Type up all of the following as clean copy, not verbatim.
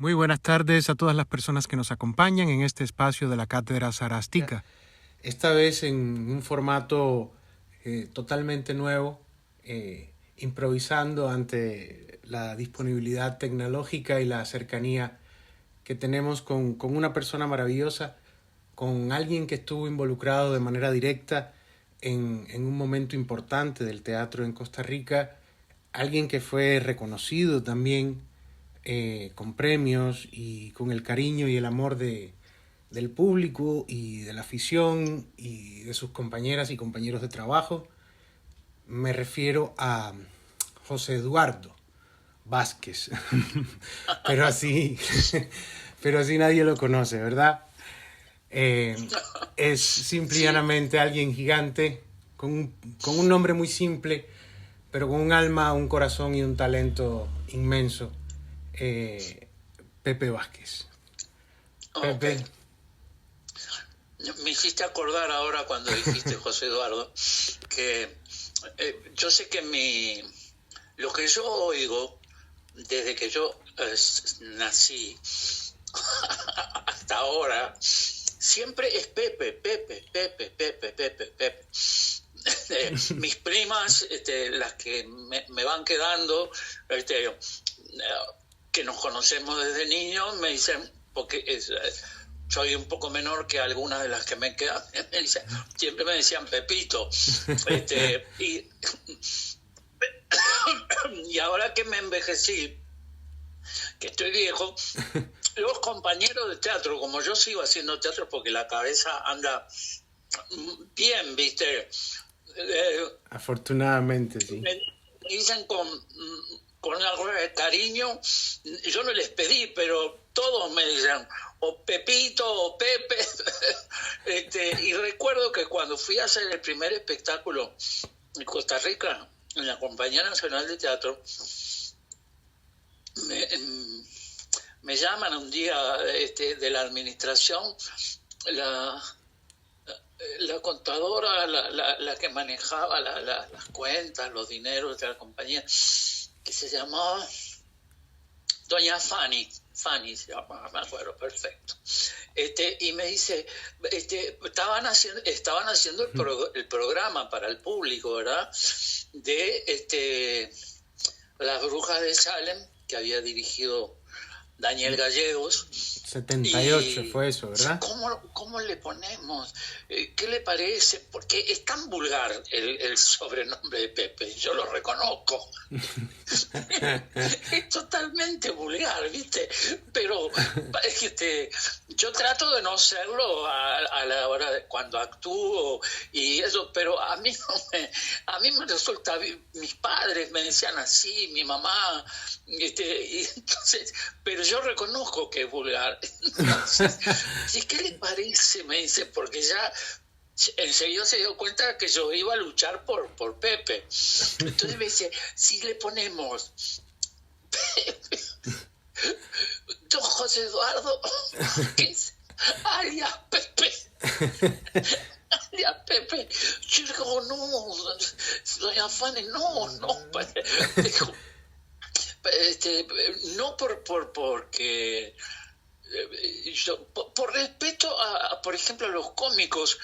Muy buenas tardes a todas las personas que nos acompañan en este espacio de la Cátedra Sarastica. Esta vez en un formato totalmente nuevo, improvisando ante la disponibilidad tecnológica y la cercanía que tenemos con una persona maravillosa, con alguien que estuvo involucrado de manera directa en un momento importante del teatro en Costa Rica, alguien que fue reconocido también con premios y con el cariño y el amor del público y de la afición y de sus compañeras y compañeros de trabajo. Me refiero a José Eduardo Vázquez, pero así nadie lo conoce, ¿verdad? Es simple y llanamente alguien gigante, con un nombre muy simple, pero con un alma, un corazón y un talento inmenso. Pepe Vázquez. Pepe. Me hiciste acordar ahora cuando dijiste, José Eduardo, que yo sé que lo que yo oigo desde que yo nací hasta ahora siempre es Pepe, Pepe, Pepe, Pepe, Pepe, Pepe. Mis primas, las que me van quedando, que nos conocemos desde niños, me dicen, porque soy un poco menor que algunas de las que me quedan, siempre me decían Pepito. Y ahora que me envejecí, que estoy viejo, los compañeros de teatro, como yo sigo haciendo teatro porque la cabeza anda bien, ¿viste? Afortunadamente, sí. Me dicen con algo de cariño, yo no les pedí, pero todos me dicen o Pepito o Pepe. Y recuerdo que cuando fui a hacer el primer espectáculo en Costa Rica, en la Compañía Nacional de Teatro, me llaman un día de la administración, la contadora, la que manejaba las cuentas, los dineros de la compañía, que se llamaba doña Fanny se llama, me acuerdo, perfecto. Y me dice, estaban haciendo el programa para el público, ¿verdad? De Las Brujas de Salem, que había dirigido Daniel Gallegos. 78 fue eso, ¿verdad? ¿Cómo le ponemos? ¿Qué le parece? Porque es tan vulgar el sobrenombre de Pepe, yo lo reconozco. Es totalmente vulgar, ¿viste? Pero yo trato de no serlo a la hora de cuando actúo y eso, pero a mí me resulta, mis padres me decían así, mi mamá, y entonces, pero yo reconozco que es vulgar. Entonces, ¿qué le parece? Me dice, porque ya enseguida se dio cuenta que yo iba a luchar por Pepe. Entonces me dice, si le ponemos Pepe, don José Eduardo, que es alias Pepe. Alias Pepe. Yo digo, no, doña Fanny, no. Dijo, no porque por respeto a, por ejemplo, a los cómicos,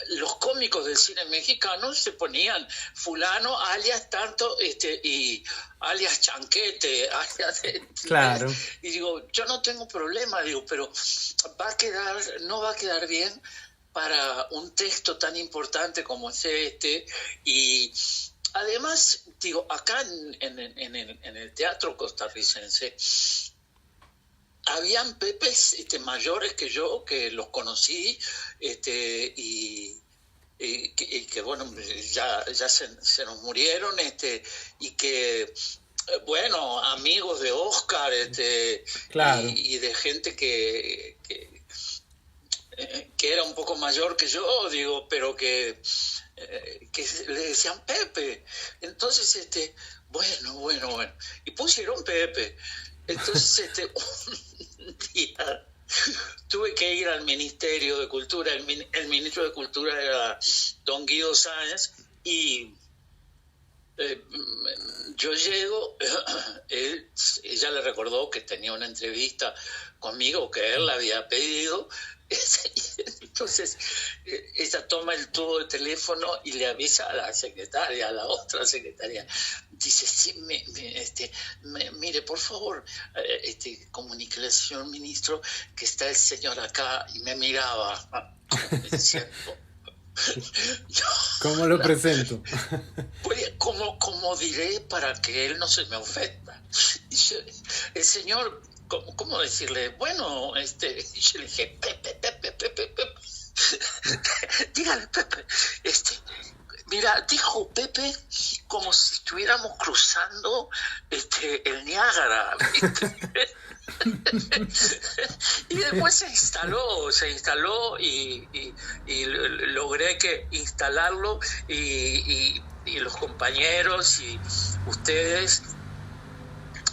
los cómicos del cine mexicano se ponían fulano alias tanto y alias Chanquete, alias, claro. Y digo, yo no tengo problema, pero no va a quedar bien para un texto tan importante como es y además, digo, acá en el teatro costarricense habían Pepes mayores que yo, que los conocí, y que bueno, ya se nos murieron, y que, bueno, amigos de Oscar, claro. y de gente que era un poco mayor que yo, digo, pero que le decían Pepe. Entonces, bueno, y pusieron Pepe. Entonces, un día tuve que ir al Ministerio de Cultura, el ministro de Cultura era don Guido Sáenz, y eh, yo llego, ella le recordó que tenía una entrevista conmigo que él la había pedido. Entonces ella toma el tubo de teléfono y le avisa a la secretaria, a la otra secretaria. Dice, sí, mire, por favor, comuníquele al señor ministro que está el señor acá. Y me miraba, diciendo, ¿Cómo lo presento? pues, ¿cómo diré para que él no se me ofenda? Y el señor, ¿cómo decirle? Bueno, y yo le dije, Pepe, dígale, Pepe, mira, dijo Pepe como si estuviéramos cruzando el Niágara, ¿viste? Y después se instaló y logré instalarlo y los compañeros y ustedes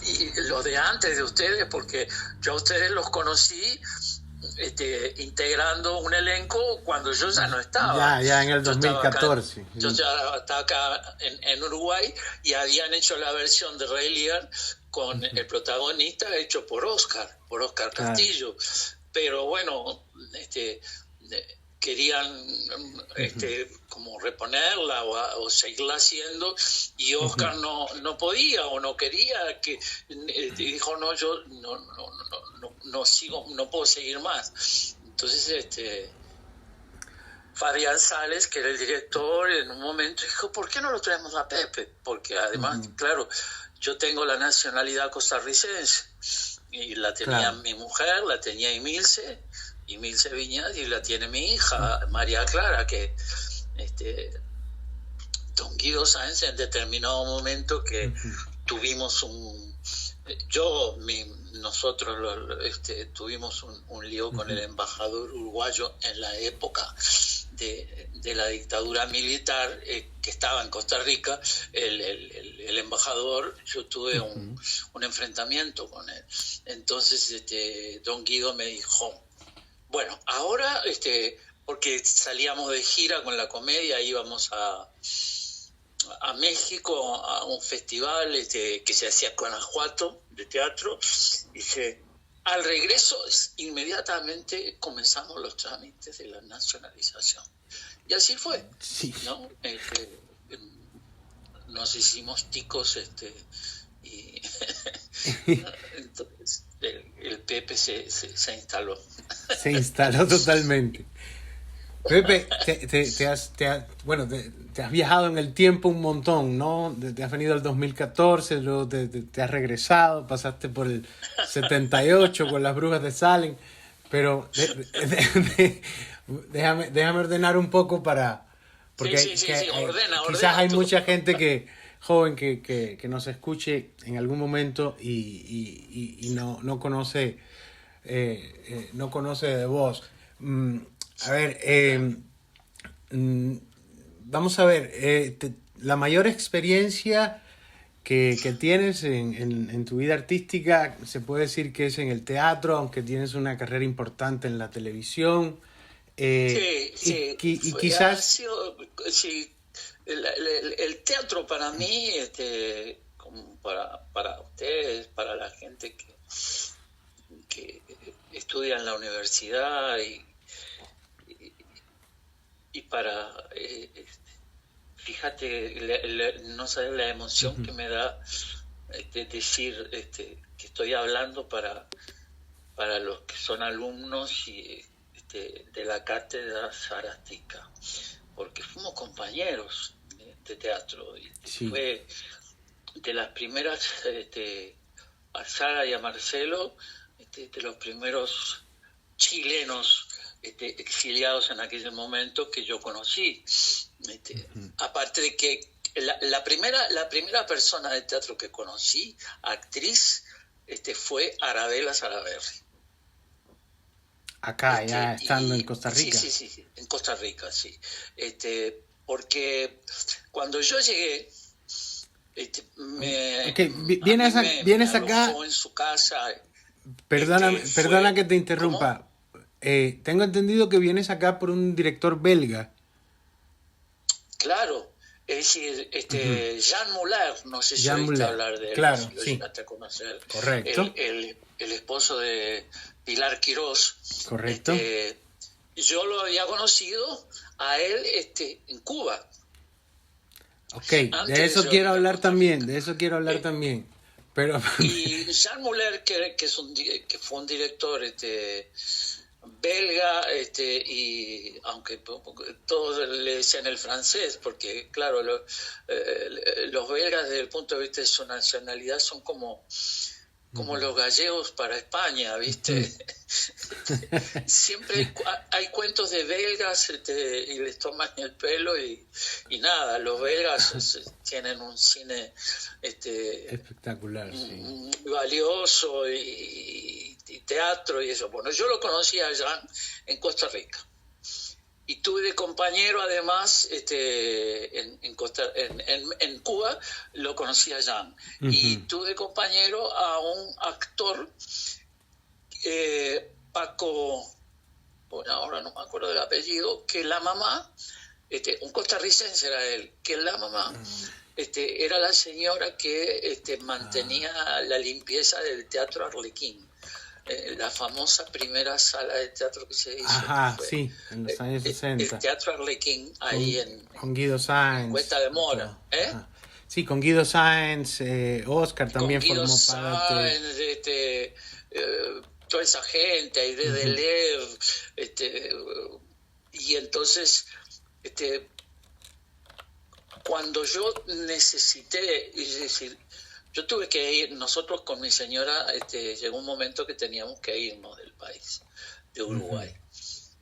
y los de antes de ustedes, porque yo a ustedes los conocí integrando un elenco cuando yo ya no estaba. Ya en el 2014. Yo ya estaba acá en Uruguay y habían hecho la versión de Rey Lear con el protagonista hecho por Oscar Castillo. Pero bueno, querían como reponerla o seguirla haciendo, y Oscar no podía o no quería, que dijo, no, yo no sigo, no puedo seguir más. Entonces Fabián Sales, que era el director, en un momento dijo, ¿por qué no lo traemos a Pepe? Porque además, claro, yo tengo la nacionalidad costarricense y la tenía mi mujer, la tenía Emilce Viñas, y la tiene mi hija María Clara, que don Guido Sáenz en determinado momento que tuvimos nosotros tuvimos un lío con el embajador uruguayo en la época de la dictadura militar, que estaba en Costa Rica. El embajador, yo tuve un enfrentamiento con él. Entonces don Guido me dijo, bueno, ahora, porque salíamos de gira con la comedia, íbamos a México a un festival que se hacía en Guanajuato de teatro. Dice, al regreso inmediatamente comenzamos los trámites de la nacionalización. Y así fue, ¿no? Nos hicimos ticos y entonces el Pepe se instaló. Se instaló totalmente. Pepe, te has viajado en el tiempo un montón, ¿no? Te has venido al 2014, luego te has regresado, pasaste por el 78 con las Brujas de Salem, pero déjame ordenar un poco porque ordena, quizás hay tú. mucha gente joven que nos escuche en algún momento y no conoce de vos. A ver, vamos a ver, la mayor experiencia que tienes en tu vida artística, se puede decir que es en el teatro, aunque tienes una carrera importante en la televisión. Sí. Y quizás... El teatro para mí, como para ustedes, para la gente que estudia en la universidad y para fíjate, no sabes la emoción que me da decir que estoy hablando para los que son alumnos de la cátedra Sarastica, porque fuimos compañeros de teatro y fue de las primeras a Sara y a Marcelo, de los primeros chilenos exiliados en aquel momento que yo conocí. Aparte de que la primera persona de teatro que conocí, actriz, fue Arabella Salaverry. Acá, ya estando en Costa Rica. Sí, en Costa Rica, sí. Porque cuando yo llegué, vienes acá en su casa. Perdona que te interrumpa. Tengo entendido que vienes acá por un director belga. Claro, Es decir, Jean Muller, no sé si Jean oíste Muller, hablar de él, claro, si lo sí. llegaste a conocer. Correcto. El esposo de Pilar Quirós. Correcto. Yo lo había conocido a él en Cuba. Ok, de eso quiero hablar también, también. Pero... Y Jean Muller, que fue un director belga, y aunque todos le decían el francés, porque claro, los belgas desde el punto de vista de su nacionalidad son como los gallegos para España, ¿viste? Siempre hay cuentos de belgas y les toman el pelo y nada, los belgas tienen un cine espectacular, sí. valioso y teatro y eso. Bueno, yo lo conocí allá en Costa Rica. Y tuve de compañero, además, en Cuba, lo conocí a Jean. Uh-huh. Y tuve de compañero a un actor, Paco, bueno, ahora no me acuerdo del apellido, que la mamá, un costarricense era él, que la mamá era la señora que mantenía la limpieza del Teatro Arlequín. La famosa primera sala de teatro que se hizo. Ajá, sí, en los años 60. El Teatro Arlequín, ahí con Guido Sáenz. En Cuesta de Mora. Sí, con Guido Sáenz, Oscar también formó parte. Toda esa gente, ahí de Delev, y entonces, cuando yo necesité, es decir, yo tuve que ir, nosotros con mi señora, llegó un momento que teníamos que irnos del país, de Uruguay. Uh-huh.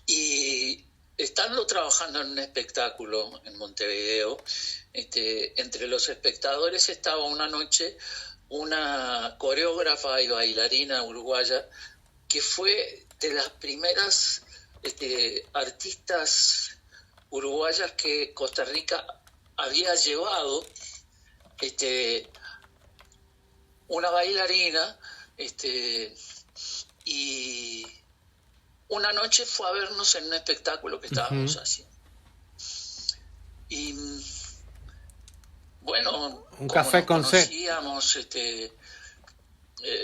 Y estando trabajando en un espectáculo en Montevideo, entre los espectadores estaba una noche una coreógrafa y bailarina uruguaya que fue de las primeras artistas uruguayas que Costa Rica había llevado, una bailarina, y una noche fue a vernos en un espectáculo que estábamos uh-huh. haciendo. Y bueno, un café con conocíamos,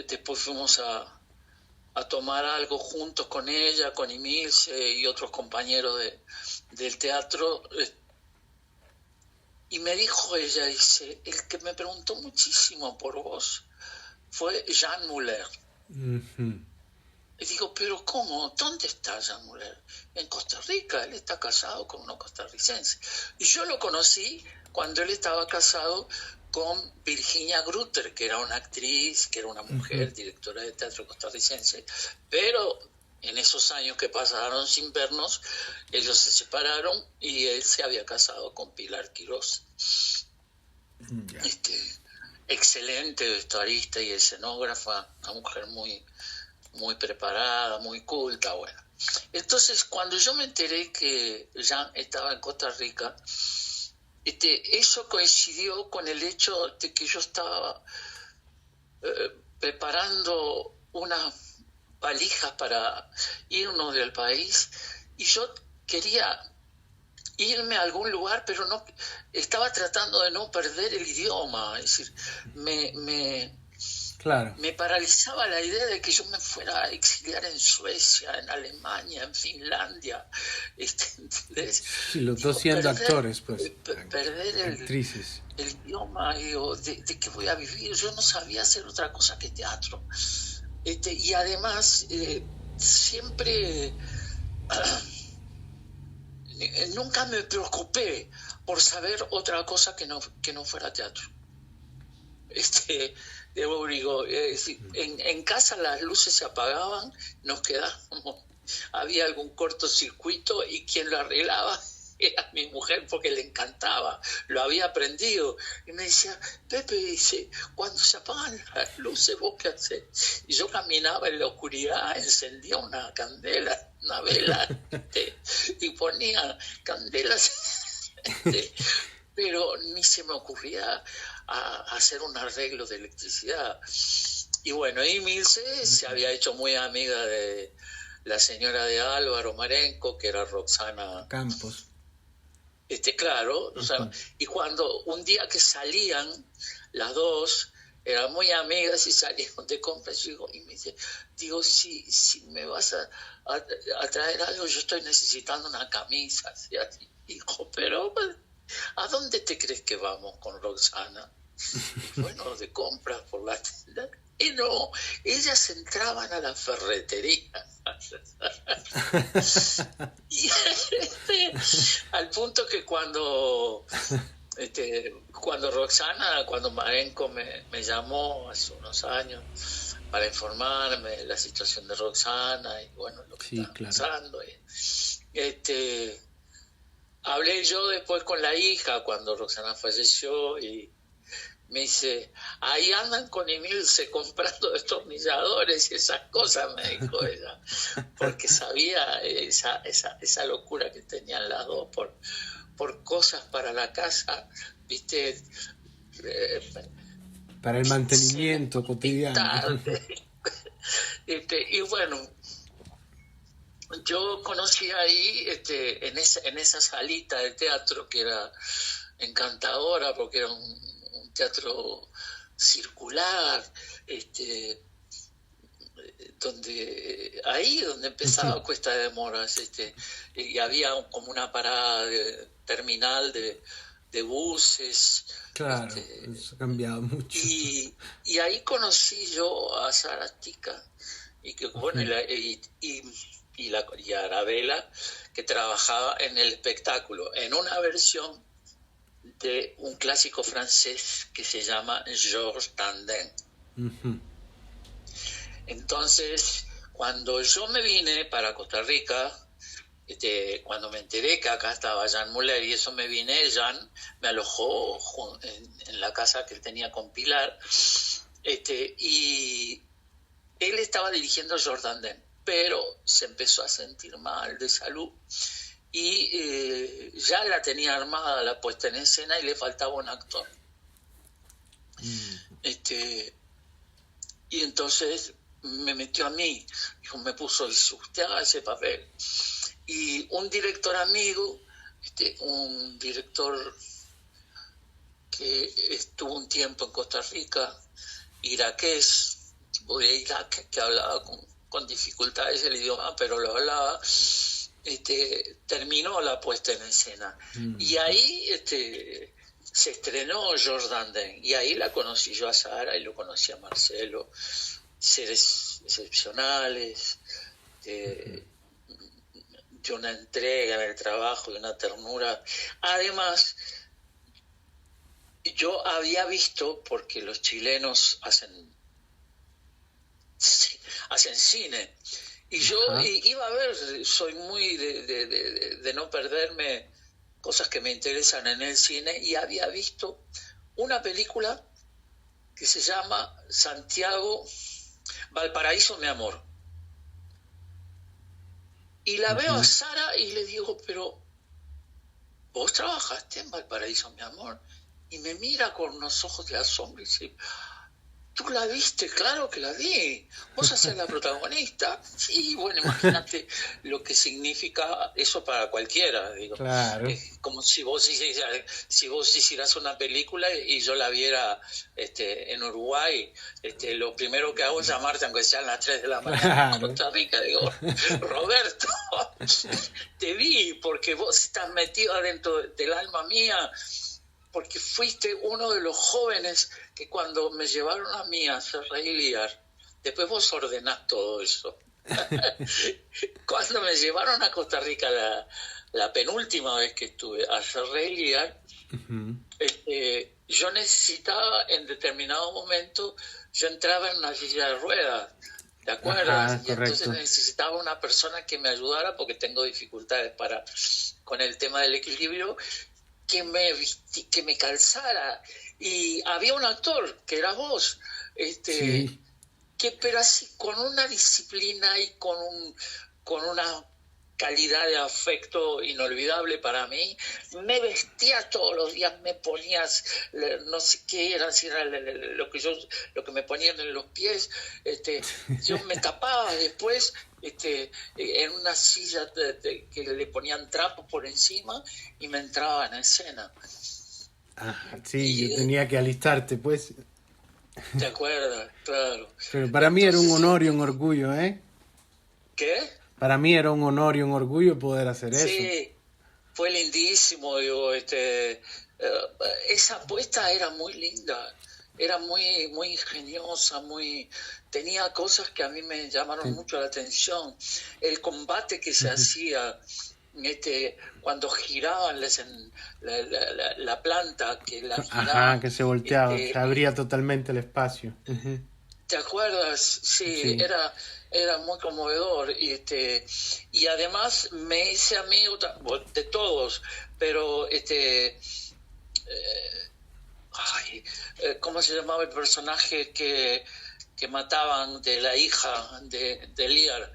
después fuimos a tomar algo juntos con ella, con Emilce y otros compañeros del teatro. Y me dijo ella, dice, el que me preguntó muchísimo por vos fue Jean Muller. Uh-huh. Y digo, pero ¿cómo? ¿Dónde está Jean Muller? En Costa Rica, él está casado con uno costarricense. Y yo lo conocí cuando él estaba casado con Virginia Grutter, que era una actriz, que era una mujer, uh-huh. directora de teatro costarricense. Pero en esos años que pasaron sin vernos, ellos se separaron y él se había casado con Pilar Quirós. Yeah. Excelente vestuarista y escenógrafa, una mujer muy, muy preparada, muy culta, bueno. Entonces, cuando yo me enteré que Jean estaba en Costa Rica, eso coincidió con el hecho de que yo estaba preparando unas valijas para irnos del país y yo quería irme a algún lugar, pero no estaba tratando de no perder el idioma, es decir, claro. Me paralizaba la idea de que yo me fuera a exiliar en Suecia, en Alemania, en Finlandia. Sí, los dos siendo actores, pues. Perder actrices. El idioma, digo, ¿de qué voy a vivir? Yo no sabía hacer otra cosa que teatro. Y además, siempre... nunca me preocupé por saber otra cosa que no fuera teatro. Digo, en casa las luces se apagaban, nos quedábamos, había algún cortocircuito y quien lo arreglaba era mi mujer porque le encantaba, lo había aprendido. Y me decía, Pepe, dice, cuando se apagan las luces, ¿vos qué hacés? Y yo caminaba en la oscuridad, encendía una candela, una vela, y ponía candelas, pero ni se me ocurría a hacer un arreglo de electricidad. Y bueno, Emilce se había hecho muy amiga de la señora de Álvaro Marenco, que era Roxana Campos. claro, o sea, y cuando un día que salían las dos, eran muy amigas y salieron de compras, y me dice, digo, si me vas a traer algo, yo estoy necesitando una camisa, así, así. Dijo, pero ¿a dónde te crees que vamos con Roxana? Y bueno, de compras por la tienda. Y no, ellas entraban a la ferretería. Y al punto que cuando Roxana, cuando Marenco me llamó hace unos años para informarme de la situación de Roxana y bueno, lo que Sí, estaba claro. pasando. Hablé yo después con la hija cuando Roxana falleció y me dice, ahí andan con Emilce comprando destornilladores y esas cosas, me dijo ella, porque sabía esa locura que tenían las dos por cosas para la casa, ¿viste? Para el mantenimiento cotidiano. Y bueno, yo conocí ahí, en esa salita de teatro que era encantadora, porque era un teatro circular, donde empezaba Cuesta de Moras, y había como una parada terminal de buses. Claro, eso ha cambiado mucho. Y ahí conocí yo a Saratica, y que bueno, y a Arabella, que trabajaba en el espectáculo, en una versión de un clásico francés que se llama Georges Dandin. Entonces, cuando yo me vine para Costa Rica, cuando me enteré que acá estaba Jean Muller y eso me vine, Jean me alojó en la casa que él tenía con Pilar, y él estaba dirigiendo Georges Dandin, pero se empezó a sentir mal de salud y ya la tenía armada la puesta en escena y le faltaba un actor. Y entonces me metió a mí, dijo, me puso, usted haga ese papel. Y un director amigo, un director que estuvo un tiempo en Costa Rica, iraqués, tipo de Irak, que hablaba con dificultades el idioma, pero lo hablaba, terminó la puesta en escena. Y ahí se estrenó Georges Dandin, y ahí la conocí yo a Sara y lo conocí a Marcelo, seres excepcionales, de una entrega en el trabajo, de una ternura. Además, yo había visto, porque los chilenos hacen cine, y yo iba a ver, soy muy de no perderme cosas que me interesan en el cine, y había visto una película que se llama Santiago, Valparaíso, mi amor. Y la veo a Sara y le digo, pero ¿vos trabajaste en Valparaíso, mi amor? Y me mira con unos ojos de asombro y dice, ¿tú la viste? Claro que la vi. ¿Vos hacés la protagonista? Sí, bueno, imagínate lo que significa eso para cualquiera. Digo. Claro. Como si vos hicieras una película y yo la viera en Uruguay, lo primero que hago es llamarte, aunque sean las 3 de la mañana en Costa Rica. Digo, Roberto, te vi porque vos estás metido adentro del alma mía, porque fuiste uno de los jóvenes que cuando me llevaron a mí a hacer Reiliar, después vos ordenás todo eso. Cuando me llevaron a Costa Rica la penúltima vez que estuve a hacer Reiliar, yo necesitaba, en determinado momento, yo entraba en una silla de ruedas, ¿te acuerdas? Y entonces necesitaba una persona que me ayudara porque tengo dificultades con el tema del equilibrio, que me calzara. Y había un actor que era vos, que pero así con una disciplina y con una calidad de afecto inolvidable para mí. Me vestía todos los días, me ponías, no sé qué era, si era lo que me ponían en los pies, yo me tapaba después en una silla que le ponían trapos por encima y me entraba en escena. Ah, sí, yo tenía que alistarte, pues. ¿Te acuerdas? Claro. Pero para mí era un honor y un orgullo, ¿eh? ¿Qué? Para mí era un honor y un orgullo poder hacer eso. Sí, fue lindísimo, digo, esa apuesta era muy linda, era muy, muy ingeniosa, tenía cosas que a mí me llamaron mucho la atención. El combate que se hacía, cuando giraban la planta, que la giraban. Ajá, que se volteaba, se abría totalmente el espacio. ¿Te acuerdas? Sí, Sí. era muy conmovedor y además me hice amigo de todos, pero ¿cómo se llamaba el personaje que mataban de la hija de Lear?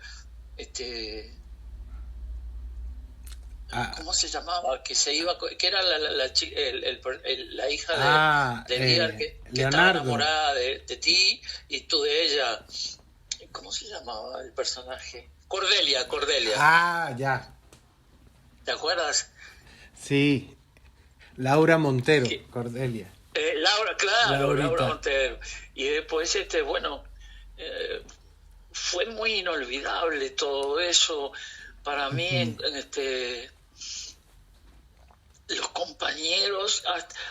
¿Cómo se llamaba? Que se iba, que era la hija de Lear que estaba Leonardo. enamorada de ti y tú de ella. ¿Cómo se llamaba el personaje? Cordelia. Ah, ya. ¿Te acuerdas? Sí. Laura Montero, Cordelia. Laura, claro, Laurita. Laura Montero. Y después, bueno, fue muy inolvidable todo eso. Para mí, los compañeros,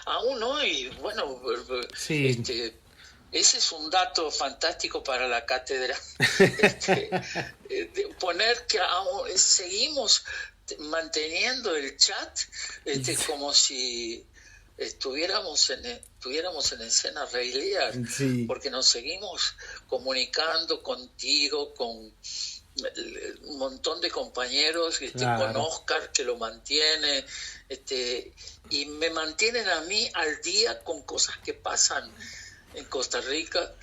aún hoy, bueno, Sí. ese es un dato fantástico para la cátedra. De poner que aún seguimos manteniendo el chat como si estuviéramos en escena Rey Lear, Sí. porque nos seguimos comunicando contigo, con un montón de compañeros, Claro. con Oscar que lo mantiene, y me mantienen a mí al día con cosas que pasan en Costa Rica,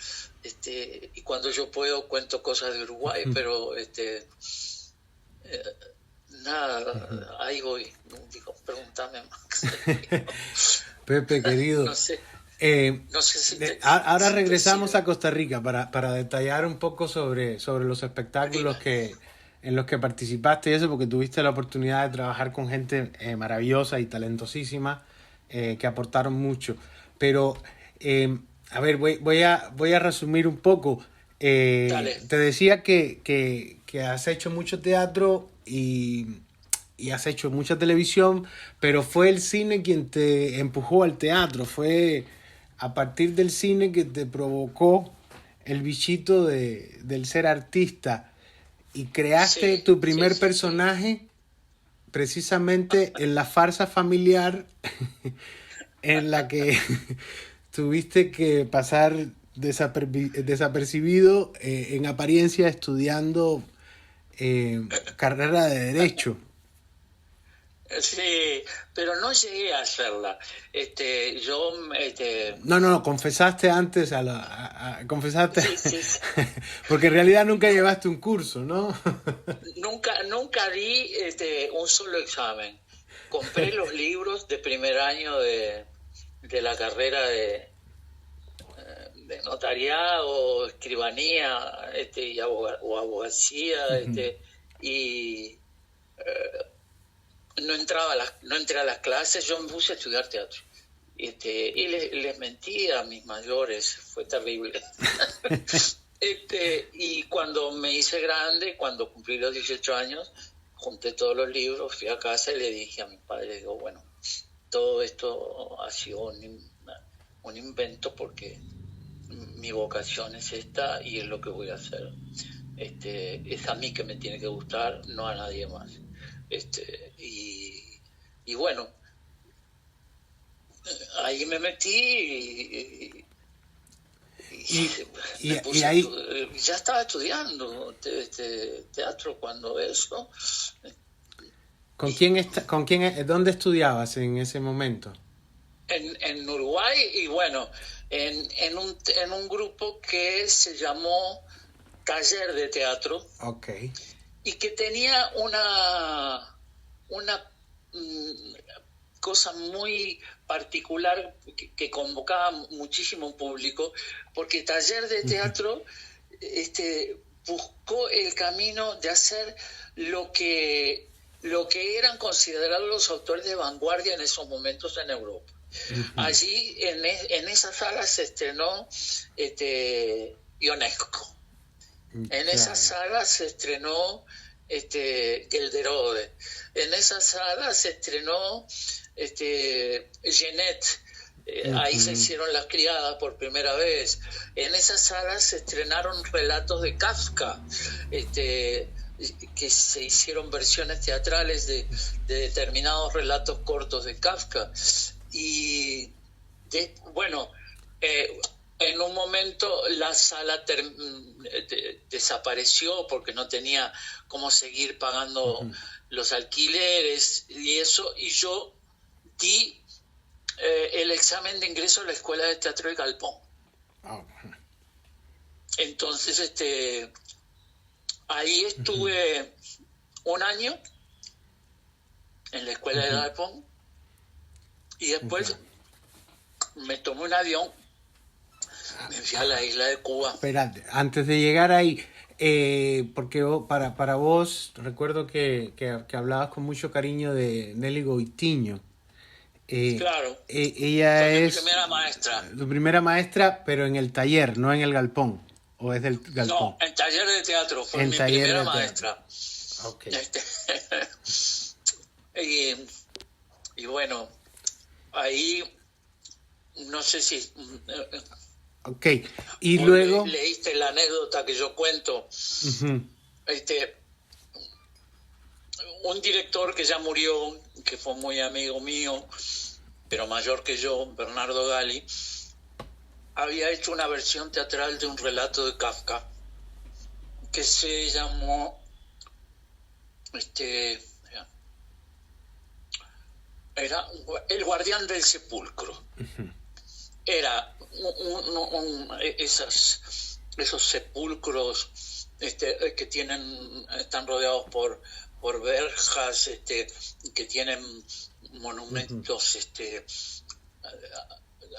y cuando yo puedo cuento cosas de Uruguay, pero nada, ahí voy, digo, pregúntame más. Pepe, querido. No sé. No sé si ahora regresamos a Costa Rica para detallar un poco sobre los espectáculos en los que participaste y eso, porque tuviste la oportunidad de trabajar con gente maravillosa y talentosísima que aportaron mucho. Pero, a ver, voy a resumir un poco. Dale. Te decía que has hecho mucho teatro y has hecho mucha televisión, pero fue el cine quien te empujó al teatro. Fue a partir del cine que te provocó el bichito del ser artista y creaste tu primer personaje precisamente en la farsa familiar en la que tuviste que pasar desapercibido en apariencia estudiando carrera de Derecho. Sí, pero no llegué a hacerla. No, confesaste antes confesaste, Sí. porque en realidad nunca llevaste un curso, ¿no? Nunca di un solo examen. Compré los libros de primer año de la carrera de notariado, escribanía, o abogacía, y no entré a las clases. Yo me puse a estudiar teatro y les mentí a mis mayores, fue terrible. Y cuando me hice grande, cuando cumplí los 18 años, junté todos los libros, fui a casa y le dije a mi padre, digo, bueno, todo esto ha sido un invento porque mi vocación es esta y es lo que voy a hacer. Es a mí que me tiene que gustar, no a nadie más. Y bueno, ahí me metí y ahí ya estaba estudiando teatro cuando eso. ¿Dónde estudiabas en ese momento? En Uruguay, y bueno, en un grupo que se llamó Taller de Teatro. Okay. y que tenía una cosa muy particular que convocaba muchísimo público, porque Taller de Teatro buscó el camino de hacer lo que eran considerados los autores de vanguardia en esos momentos en Europa. Allí en esa sala se estrenó Ionesco. En esa sala se estrenó Gelderode. En esa sala se estrenó Genet. Ahí se hicieron Las criadas por primera vez. En esa sala se estrenaron relatos de Kafka, que se hicieron versiones teatrales de determinados relatos cortos de Kafka. Y en un momento la sala desapareció porque no tenía cómo seguir pagando los alquileres y eso, y yo di el examen de ingreso a la Escuela de Teatro de Galpón. Entonces ahí estuve un año en la Escuela de Galpón y después me tomé un avión, me fui a la isla de Cuba. Espérate, antes de llegar ahí, porque para vos, recuerdo que hablabas con mucho cariño de Nelly Goitiño. Claro. Ella es mi primera maestra. Tu primera maestra, pero en el taller, no en el galpón. ¿O es del galpón? No, en taller de teatro. Fue mi primera maestra. Okay. Y bueno, ahí no sé si... Ok, y luego... Leíste la anécdota que yo cuento. Un director que ya murió, que fue muy amigo mío, pero mayor que yo, Bernardo Gali, había hecho una versión teatral de un relato de Kafka que se llamó era El guardián del sepulcro. Era esos sepulcros que están rodeados por verjas, que tienen monumentos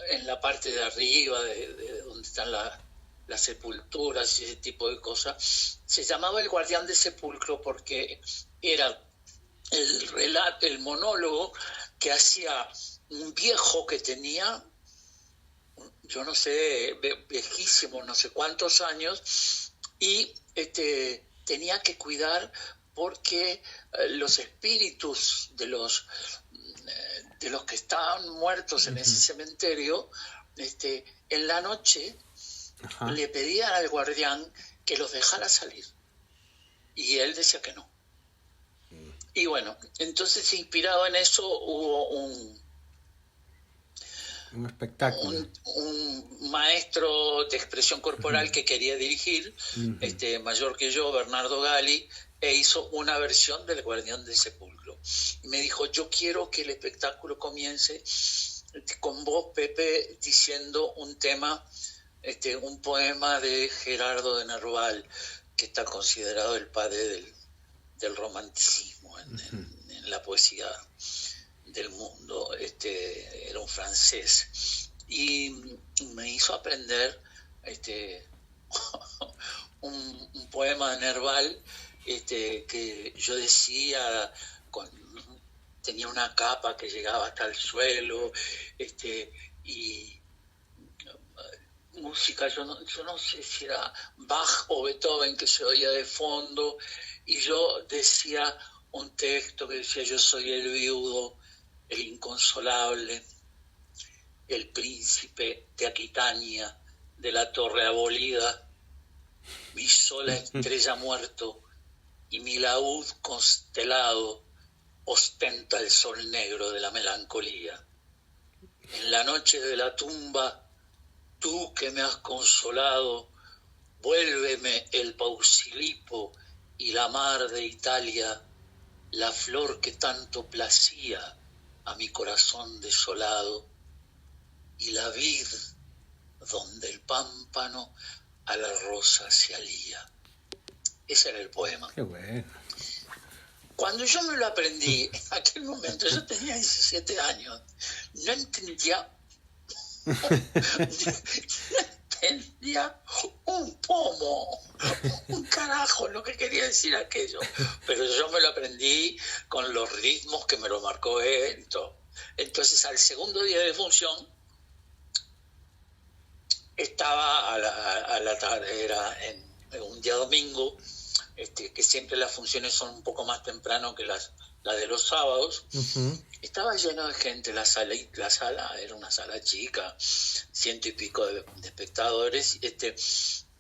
en la parte de arriba de donde están las sepulturas y ese tipo de cosas. Se llamaba El guardián del sepulcro porque era el relato, el monólogo que hacía un viejo que tenía, yo no sé, viejísimo, no sé cuántos años, y tenía que cuidar porque los espíritus de los que estaban muertos en ese cementerio, en la noche le pedían al guardián que los dejara salir. Y él decía que no. Y bueno, entonces inspirado en eso hubo un espectáculo. Un maestro de expresión corporal que quería dirigir, mayor que yo, Bernardo Gali, e hizo una versión del Guardián del Sepulcro. Y me dijo, yo quiero que el espectáculo comience con vos, Pepe, diciendo un tema, un poema de Gerardo de Nerval, que está considerado el padre del romanticismo en la poesía del mundo. Era un francés y me hizo aprender un poema de Nerval que yo decía, tenía una capa que llegaba hasta el suelo, y música, yo no sé si era Bach o Beethoven que se oía de fondo, y yo decía un texto que decía: yo soy el viudo, el inconsolable, el príncipe de Aquitania, de la torre abolida, mi sola estrella muerto y mi laúd constelado ostenta el sol negro de la melancolía. En la noche de la tumba, tú que me has consolado, vuélveme el Pausilipo y la mar de Italia, la flor que tanto placía a mi corazón desolado, y la vid donde el pámpano a la rosa se alía. Ese era el poema. Qué bueno. Cuando yo me lo aprendí, en aquel momento, yo tenía 17 años, no entendía un pomo, un carajo lo que quería decir aquello, pero yo me lo aprendí con los ritmos que me lo marcó él y todo. Entonces al segundo día de función estaba a la tarde, era en un día domingo, que siempre las funciones son un poco más temprano que las de los sábados. Uh-huh. Estaba lleno de gente, la sala era una sala chica, 100 y pico de espectadores,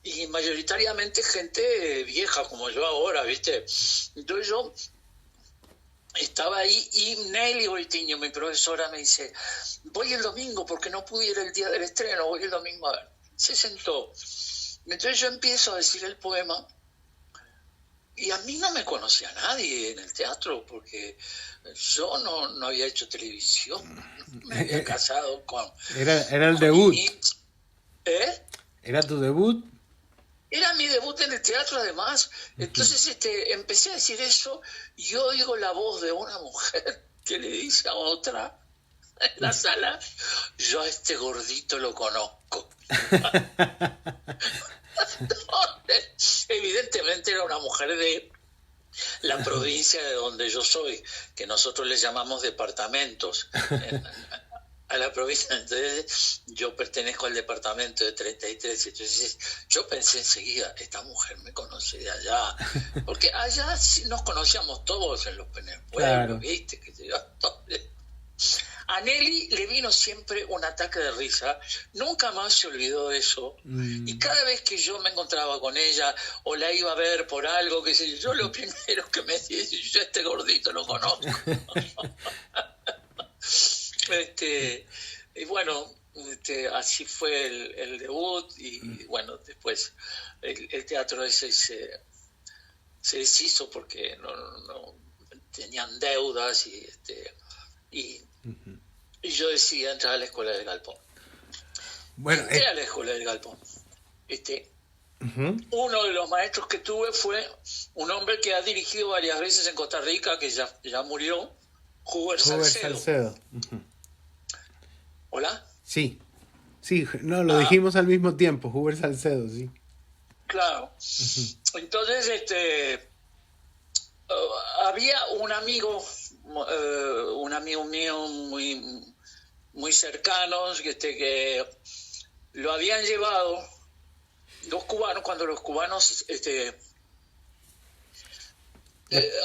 y mayoritariamente gente vieja como yo ahora, ¿viste? Entonces yo estaba ahí y Nelly Goitiño, mi profesora, me dice, voy el domingo porque no pude ir el día del estreno, voy el domingo a ver. Se sentó. Entonces yo empiezo a decir el poema y a mí no me conocía nadie en el teatro porque yo no había hecho televisión, me había casado con... Era el debut. ¿Eh? ¿Era tu debut? Era mi debut en el teatro además. Entonces empecé a decir eso y yo oigo la voz de una mujer que le dice a otra en la sala, yo a este gordito lo conozco. Evidentemente era una mujer de la provincia de donde yo soy, que nosotros le llamamos departamentos a la provincia. Entonces yo pertenezco al departamento de 33, entonces yo pensé enseguida, esta mujer me conoce de allá, porque allá nos conocíamos todos en los pueblos, claro. ¿Viste? A Nelly le vino siempre un ataque de risa, nunca más se olvidó de eso, y cada vez que yo me encontraba con ella o la iba a ver por algo, que sé yo, lo primero que me decía, yo este gordito lo conozco. Y bueno, así fue el debut, y bueno, después el teatro ese se deshizo porque no tenían deudas y yo decidí entrar a la escuela del Galpón. Bueno, entré a la escuela del Galpón. Uno de los maestros que tuve fue un hombre que ha dirigido varias veces en Costa Rica, que ya murió, Hubert Salcedo. ¿Hola? Sí, no, lo dijimos al mismo tiempo, Hubert Salcedo, sí. Claro. Entonces, había un amigo mío muy cercano, que lo habían llevado los cubanos, cuando los cubanos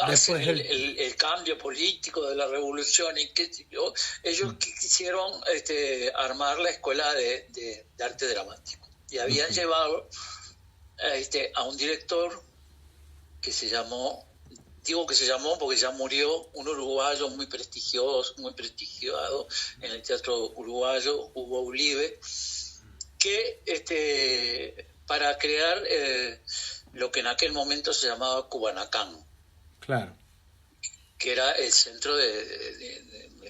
hacen el cambio político de la revolución, y ellos quisieron armar la escuela de arte dramático, y habían llevado a un director que se llamó, digo que se llamó porque ya murió, un uruguayo muy prestigiado en el teatro uruguayo, Hugo Ulibe, que para crear lo que en aquel momento se llamaba Cubanacán. Claro. Que era el centro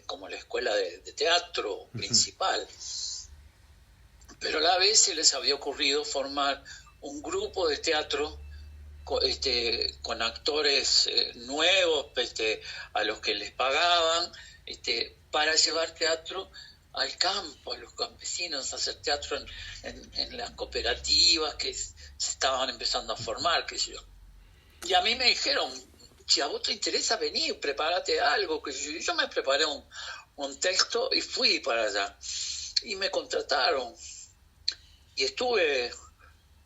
como la escuela de teatro principal. Pero a la vez se les había ocurrido formar un grupo de teatro con actores nuevos, a los que les pagaban, para llevar teatro al campo, a los campesinos, a hacer teatro en las cooperativas que se estaban empezando a formar, qué sé yo. Y a mí me dijeron, si a vos te interesa venir, prepárate algo, que yo me preparé un texto y fui para allá. Y me contrataron. Y estuve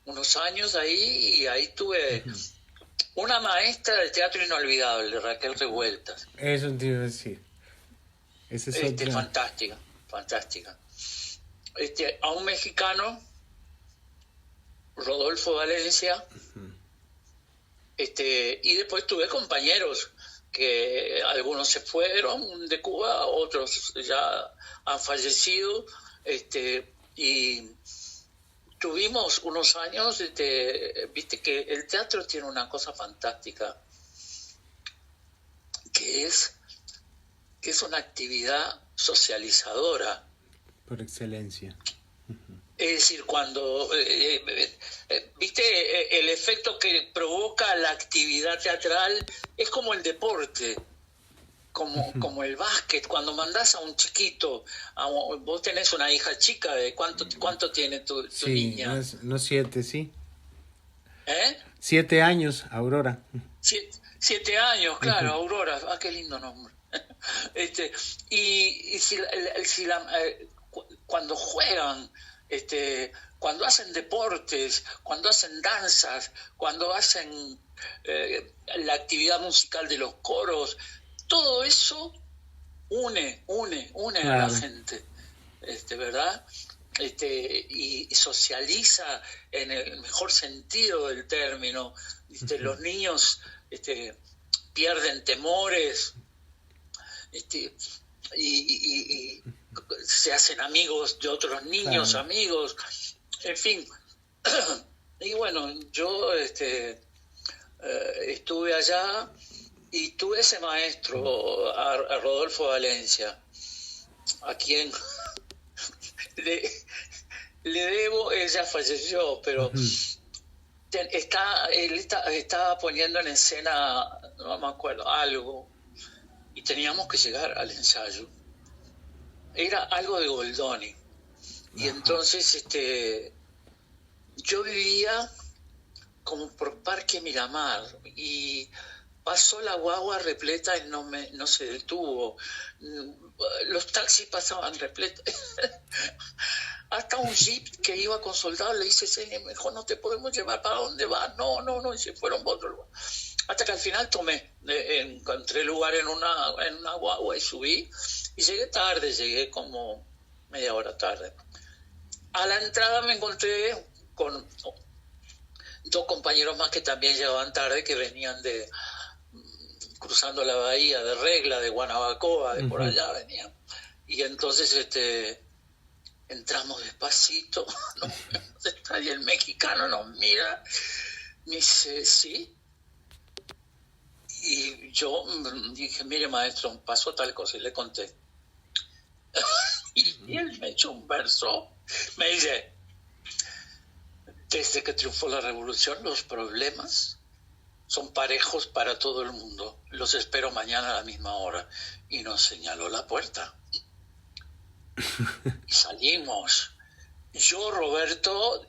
unos años ahí, y ahí tuve una maestra de teatro inolvidable, Raquel Revueltas. Eso te iba a decir. Esa es otra. Fantástica. A un mexicano, Rodolfo Valencia, y después tuve compañeros que algunos se fueron de Cuba, otros ya han fallecido, y tuvimos unos años, viste que el teatro tiene una cosa fantástica, que es una actividad socializadora. Por excelencia. Es decir, cuando, viste, el efecto que provoca la actividad teatral es como el deporte, como el básquet. Cuando mandás a un chiquito, vos tenés una hija chica, ¿de cuánto tiene tu Sí, niña? no 7, sí. ¿Eh? 7 años, Aurora. 7 años, claro, Aurora. Ah, qué lindo nombre. Y cuando juegan, cuando hacen deportes, cuando hacen danzas, cuando hacen la actividad musical de los coros, todo eso une a la gente, ¿verdad? Y socializa en el mejor sentido del término. Los niños pierden temores, y se hacen amigos de otros niños, claro. Amigos, en fin. Y bueno, yo estuve allá y tuve ese maestro, a Rodolfo Valencia, a quien le debo. Ella falleció, pero él estaba poniendo en escena, no me acuerdo, algo, y teníamos que llegar al ensayo. Era algo de Goldoni. Y entonces yo vivía como por Parque Miramar, y pasó la guagua repleta y no se detuvo. Los taxis pasaban repletos. Hasta un jeep que iba con soldados le dice: mejor no te podemos llevar, ¿para dónde vas? No, y se fueron por otro lugar. Hasta que al final encontré lugar en una guagua y subí, y llegué como media hora tarde. A la entrada me encontré con 2 compañeros más que también llegaban tarde, que venían cruzando la bahía de Regla, de Guanabacoa, de por allá venían. Y entonces entramos despacito, y el mexicano nos mira, me dice: ¿sí? Y yo dije: mire, maestro, pasó tal cosa, y le conté. Y él me echó un verso, me dice: desde que triunfó la revolución, los problemas son parejos para todo el mundo. Los espero mañana a la misma hora. Y nos señaló la puerta. Y salimos. Yo, Roberto,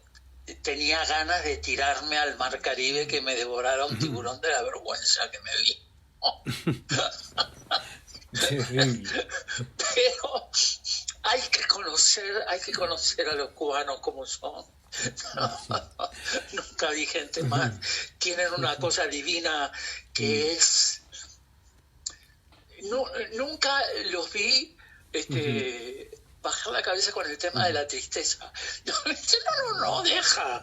tenía ganas de tirarme al mar Caribe, que me devorara un tiburón de la vergüenza que me vi. Pero hay que conocer a los cubanos como son. Nunca vi gente más. Tienen una cosa divina que es... nunca los vi bajar la cabeza con el tema de la tristeza. No, deja.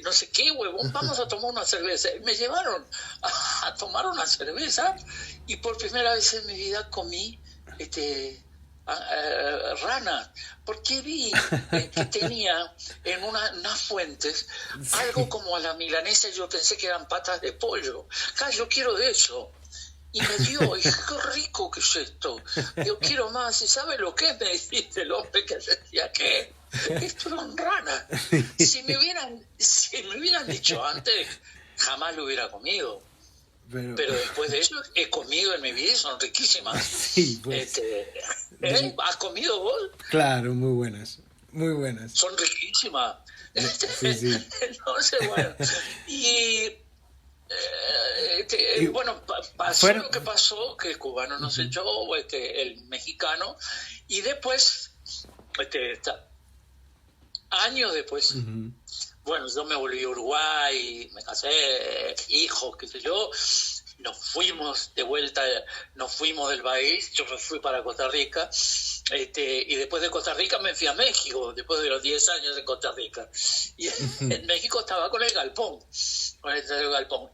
No sé qué, huevón, vamos a tomar una cerveza. Me llevaron a tomar una cerveza, y por primera vez en mi vida comí rana, porque vi que tenía en unas fuentes algo como a la milanesa, y yo pensé que eran patas de pollo. Yo quiero de eso. Y me dio, y qué rico que es esto. Yo quiero más. ¿Y sabe lo que me dijiste el hombre que decía que esto eran ranas? Si me hubieran dicho antes, jamás lo hubiera comido. Pero después de eso he comido en mi vida y son riquísimas. Sí, pues. ¿Has comido vos? Claro, muy buenas. Muy buenas. Son riquísimas. Sí. Entonces, bueno. Bueno, pasó lo que pasó, que el cubano nos echó, el mexicano, y después, años después, bueno, yo me volví a Uruguay, me casé, hijos, qué sé yo, nos fuimos de vuelta, nos fuimos del país, yo me fui para Costa Rica, y después de Costa Rica me fui a México, después de los 10 años en Costa Rica, y en México estaba con el galpón.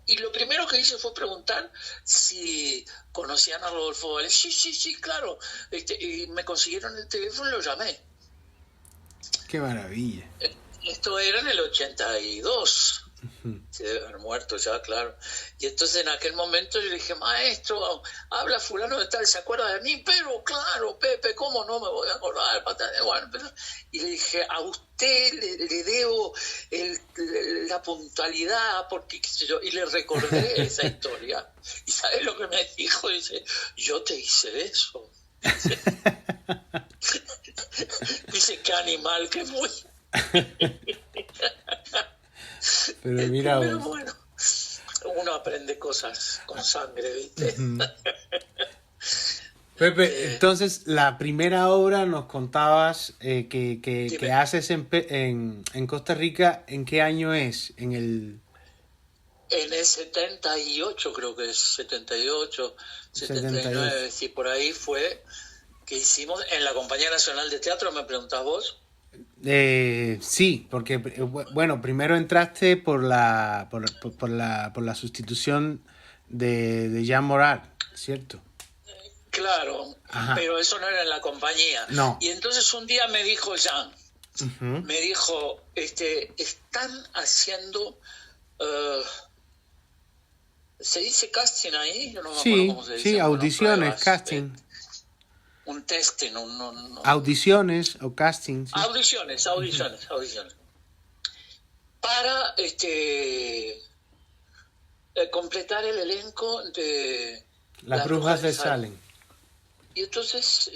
Y lo primero que hice fue preguntar si conocían a Rodolfo Valencia. Sí, claro. Y me consiguieron el teléfono y lo llamé. ¡Qué maravilla! Esto era en el 82. Se debe haber muerto ya, claro. Y entonces en aquel momento yo le dije, maestro, habla fulano de tal, ¿se acuerda de mí? Pero claro, Pepe, ¿cómo no me voy a acordar? Bueno, y le dije, a usted le debo la puntualidad, porque qué sé yo, y le recordé esa historia. ¿Y sabes lo que me dijo? Dice, yo te hice eso. Dice, qué animal que fui. Pero mira Pero vos. bueno, uno aprende cosas con sangre, ¿viste? Pepe, entonces la primera obra nos contabas que Dime, haces en Costa Rica, ¿en qué año es? En el en el 78 creo que es, 78, 78. 79, si por ahí fue que hicimos en la Compañía Nacional de Teatro, ¿me preguntás vos? Sí, porque bueno, primero entraste por la sustitución de Jean Morat, ¿cierto? Claro, Ajá. pero eso no era en la compañía. No. Y entonces un día me dijo Jean, Ujú. me dijo, están haciendo, eh, ¿se dice casting ahí? Yo no me acuerdo Sí, cómo se sí, dice. Bueno, audiciones, pruebas, casting. un testing, Audiciones o casting, sí. audiciones, para completar el elenco de Las Las brujas Brujas de de Salem. Salem. Y entonces,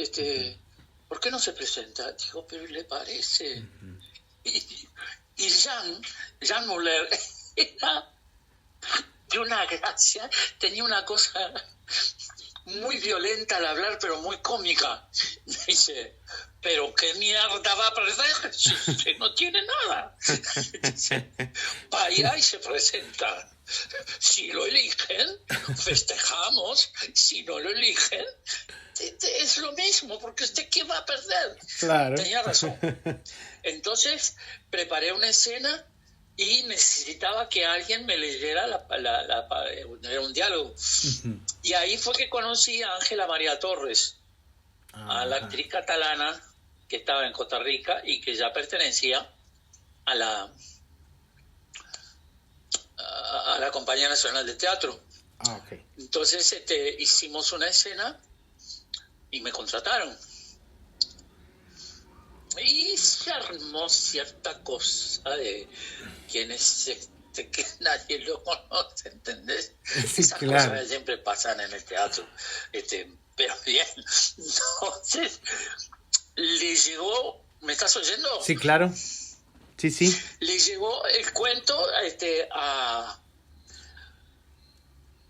¿por qué no se presenta? Digo, pero le parece. Y Jean Muller era de una gracia, tenía una cosa muy violenta al hablar, pero muy cómica. Me dice, pero qué mierda va a perder si usted no tiene nada. Dice, vaya y se presenta. Si lo eligen, festejamos. Si no lo eligen, es lo mismo, porque usted qué va a perder. Claro. Tenía razón. Entonces preparé una escena y necesitaba que alguien me leyera era un diálogo. Y ahí fue que conocí a Ángela María Torres, a la actriz catalana que estaba en Costa Rica y que ya pertenecía a la Compañía Nacional de Teatro. Okay. Entonces hicimos una escena y me contrataron. Y se armó cierta cosa de quién es que nadie lo conoce, ¿entendés? Sí, Esas claro. cosas que siempre pasan en el teatro. Pero bien, entonces le llegó, ¿me estás oyendo? Sí, claro. Sí, sí. Le llegó el cuento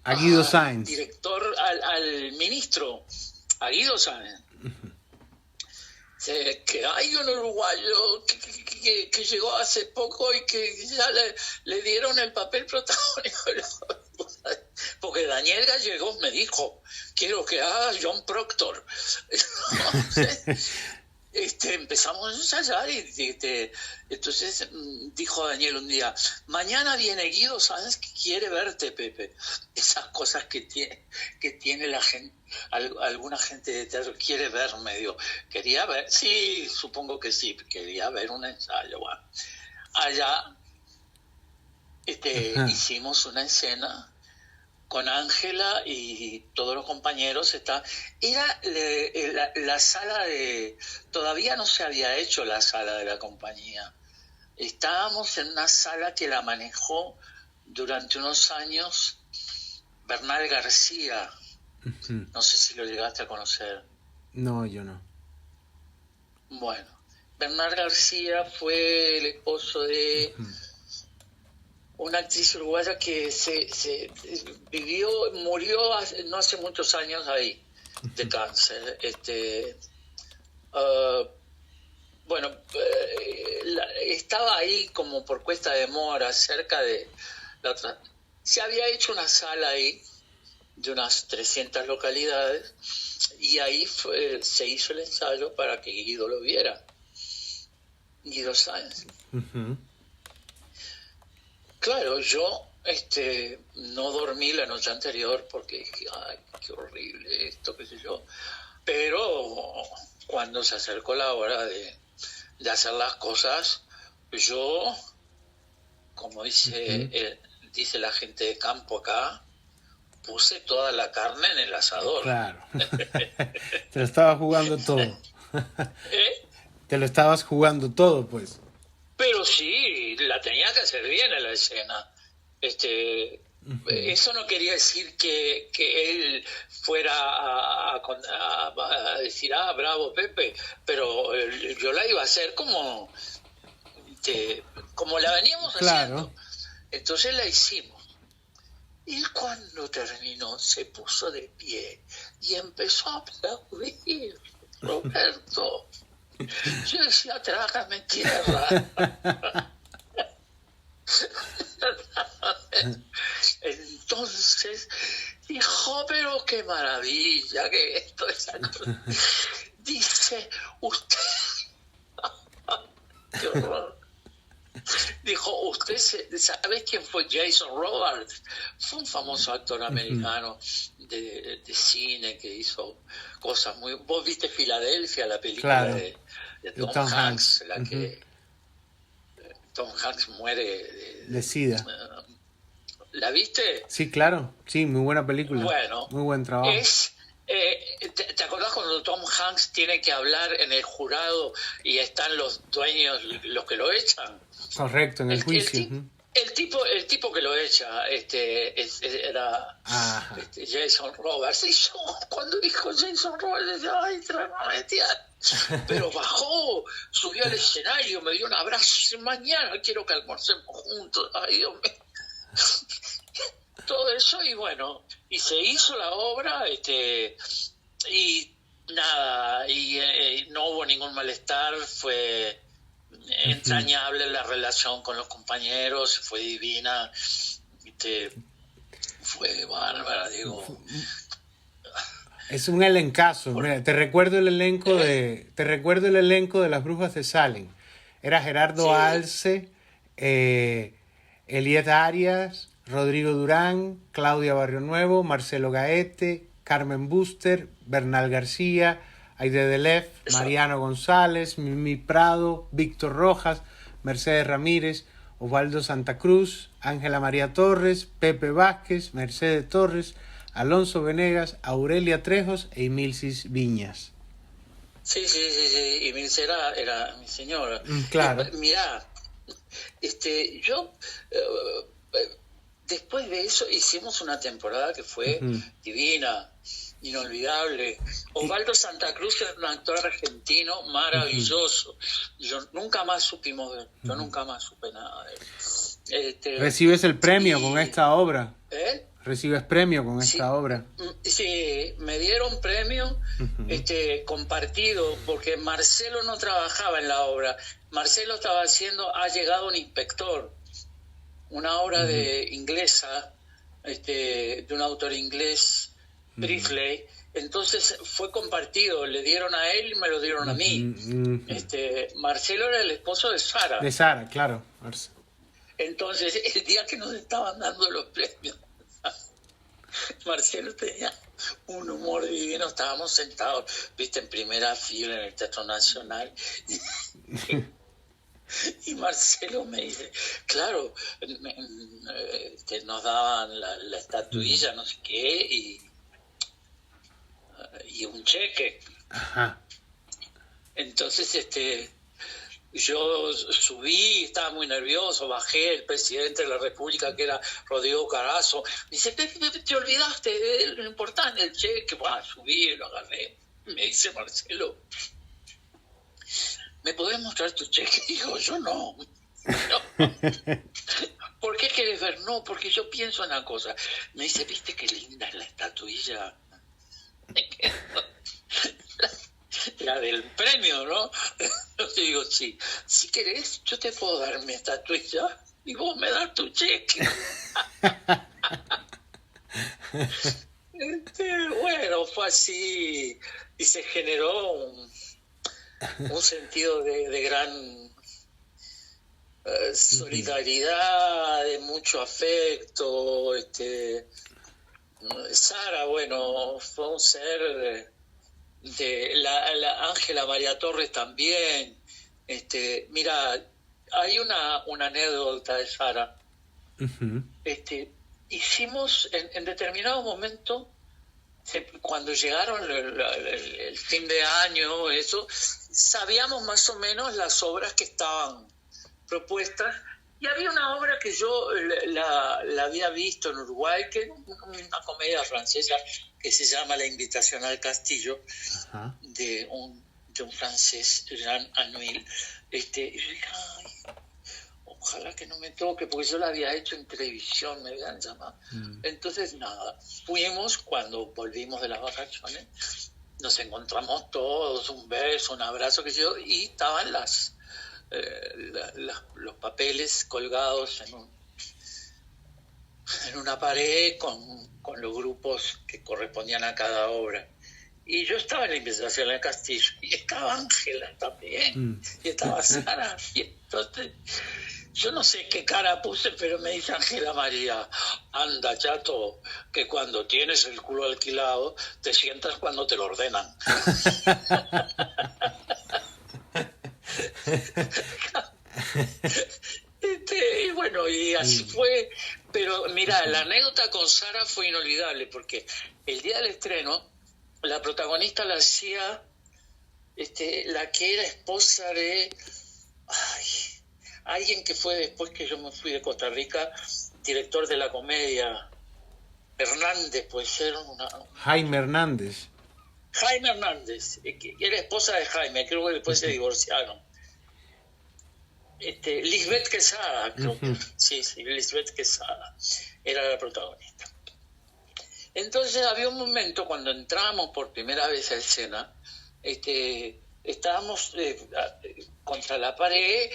A Guido al Sáenz. director, al ministro, a Guido Sáenz. Que hay un uruguayo que llegó hace poco y que ya le dieron el papel protagónico. Porque Daniel Gallegos me dijo, quiero que haga John Proctor. Empezamos a ensayar y entonces dijo Daniel un día, mañana viene Guido Sáenz que quiere verte, Pepe. Esas cosas que tiene la gente, alguna gente de teatro quiere verme, digo, quería ver, sí, supongo que sí, quería ver un ensayo. Bueno, allá hicimos una escena con Ángela y todos los compañeros. Era la sala todavía no se había hecho la sala de la compañía. Estábamos en una sala que la manejó durante unos años Bernal García. No sé si lo llegaste a conocer. No, yo no. Bueno, Bernal García fue el esposo de una actriz uruguaya que murió no hace muchos años ahí, de cáncer. Bueno, estaba ahí como por Cuesta de Mora, cerca de la otra. Se había hecho una sala ahí de unas 300 localidades y ahí se hizo el ensayo para que Guido lo viera, Guido Sáenz. Claro, yo no dormí la noche anterior porque dije, ay, qué horrible esto, qué sé yo. Pero cuando se acercó la hora de hacer las cosas, yo como dice la gente de campo acá, puse toda la carne en el asador. Claro. Te lo estabas jugando todo. ¿Eh? Te lo estabas jugando todo, pues. Pero sí, la tenía que hacer bien en la escena. Eso no quería decir que él fuera a decir, bravo Pepe, pero yo la iba a hacer como la veníamos haciendo. Entonces la hicimos. Y cuando terminó se puso de pie y empezó a aplaudir. Roberto, yo decía, trágame tierra. Entonces dijo, pero qué maravilla que esto es algo. Dice, usted, qué horror. Dijo, ¿usted sabe quién fue Jason Robards? Fue un famoso actor americano de cine que hizo cosas muy... ¿Vos viste Filadelfia, la película de Tom Hanks? La que Tom Hanks muere de SIDA. ¿La viste? Sí, claro. Sí, muy buena película. Bueno. Muy buen trabajo. ¿Te acordás cuando Tom Hanks tiene que hablar en el jurado y están los dueños, los que lo echan? Correcto, en el juicio. El tipo que lo echa era Jason Robards. Y yo, cuando dijo Jason Robards, decía, ay, pero bajó, subió al escenario, me dio un abrazo. Mañana quiero que almorcemos juntos. Ay, Dios mío. Todo eso, y bueno, y se hizo la obra, y nada, y no hubo ningún malestar, fue entrañable la relación con los compañeros, fue divina, fue bárbara, digo. Es un elencazo. Mira, te recuerdo el elenco de Las Brujas de Salem. Era Gerardo Alce, Eliet Arias, Rodrigo Durán, Claudia Barrio Nuevo, Marcelo Gaete, Carmen Buster, Bernal García, Aide Delef, Mariano González, Mimi Prado, Víctor Rojas, Mercedes Ramírez, Osvaldo Santa Cruz, Ángela María Torres, Pepe Vázquez, Mercedes Torres, Alonso Venegas, Aurelia Trejos e Emilcis Viñas. Sí, Emilcis era mi señora. Claro. Mirá, yo... después de eso hicimos una temporada que fue divina, inolvidable. Osvaldo Santa Cruz era un actor argentino maravilloso. Yo nunca más supimos de él. Yo nunca más supe nada de él. ¿Recibes el premio con esta obra? ¿Eh? ¿Recibes premio con esta obra? Sí, me dieron premio compartido, porque Marcelo no trabajaba en la obra. Marcelo estaba haciendo Ha llegado un inspector, una obra inglesa, de un autor inglés, Briefley. Entonces fue compartido, le dieron a él y me lo dieron a mí. Marcelo era el esposo de Sara. De Sara, claro. Entonces, el día que nos estaban dando los premios, Marcelo tenía un humor divino, estábamos sentados, viste, en primera fila en el Teatro Nacional. Y Marcelo me dice, claro, nos daban la estatuilla, no sé qué, y un cheque. Ajá. Entonces, yo subí, estaba muy nervioso, bajé, el presidente de la República, que era Rodrigo Carazo, me dice, te olvidaste de lo importante, el cheque. Bueno, subí, lo agarré. Me dice Marcelo, ¿me podés mostrar tu cheque? Digo, yo no. ¿Por qué querés ver? No, porque yo pienso en una cosa. Me dice, ¿viste qué linda es la estatuilla? La del premio, ¿no? Yo digo, sí. Si querés, yo te puedo dar mi estatuilla y vos me das tu cheque. Bueno, fue así y se generó un sentido de gran solidaridad, de mucho afecto. Sara, bueno, fue un ser de la Ángela María Torres también. Mira, hay una anécdota de Sara. Ujú. Hicimos en determinado momento, cuando llegaron el fin de año, eso, sabíamos más o menos las obras que estaban propuestas. Y había una obra que yo la había visto en Uruguay, que es una comedia francesa que se llama La invitación al castillo, Ajá. de un francés, Jean Anouilh. Y yo dije, ay, ojalá que no me toque, porque yo la había hecho en televisión, me habían llamado. Entonces, nada, fuimos cuando volvimos de las vacaciones, nos encontramos todos, un beso, un abrazo, y estaban los papeles colgados en una pared con los grupos que correspondían a cada obra. Y yo estaba en la invitación del castillo, y estaba Ángela también, y estaba Sara, y entonces yo no sé qué cara puse, pero me dice Ángela María, anda chato, que cuando tienes el culo alquilado, te sientas cuando te lo ordenan. Y bueno, y así fue. Pero mira, la anécdota con Sara fue inolvidable, porque el día del estreno, la protagonista la hacía la que era esposa de alguien que fue después que yo me fui de Costa Rica, director de la comedia, Hernández, puede ser Jaime Hernández. Jaime Hernández, que era esposa de Jaime, creo que después se divorciaron. Lisbeth Quesada, creo que sí, Lisbeth Quesada era la protagonista. Entonces había un momento cuando entramos por primera vez a escena, estábamos contra la pared,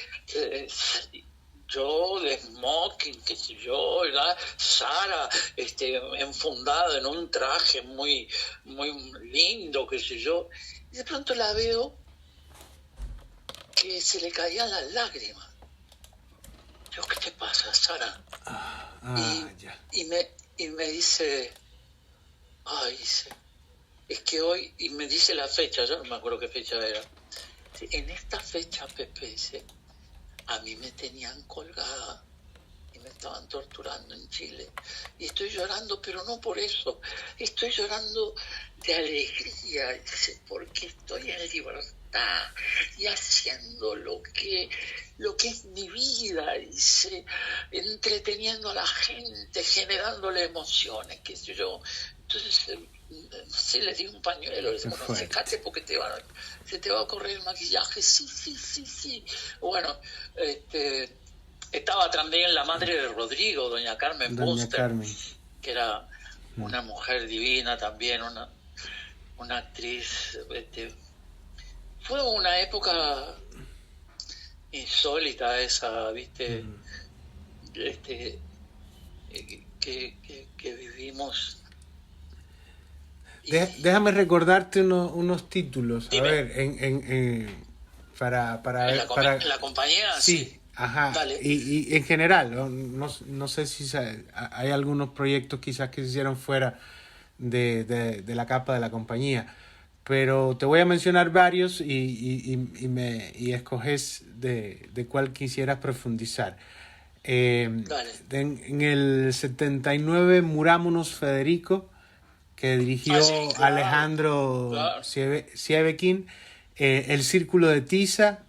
yo de smoking, qué sé yo, ¿verdad? Sara enfundada en un traje muy, muy lindo, qué sé yo, y de pronto la veo que se le caían las lágrimas. Yo, ¿qué te pasa, Sara? Y me dice, es que hoy, y me dice la fecha, yo no me acuerdo qué fecha era. En esta fecha, Pepe, dice, a mí me tenían colgada y me estaban torturando en Chile. Y estoy llorando, pero no por eso. Estoy llorando de alegría, dice, porque estoy en libertad y haciendo lo que es mi vida, dice, entreteniendo a la gente, generándole emociones, qué sé yo. Entonces, sí, le di un pañuelo, le dije, bueno, secate porque se te va a correr el maquillaje. Sí. Bueno, estaba también la madre de Rodrigo, doña Carmen Buster, que era una mujer divina también, una actriz. Fue una época insólita esa, ¿viste? Que vivimos. Déjame recordarte unos títulos. Dime. A ver, para ¿En la compañía? Sí, ajá. Dale. Y en general, no sé si hay algunos proyectos quizás que se hicieron fuera de la capa de la compañía, pero te voy a mencionar varios y escoges de cuál quisieras profundizar. En el 79, Murámonos Federico, que dirigió sí, claro, Alejandro Sievekin, El Círculo de Tiza,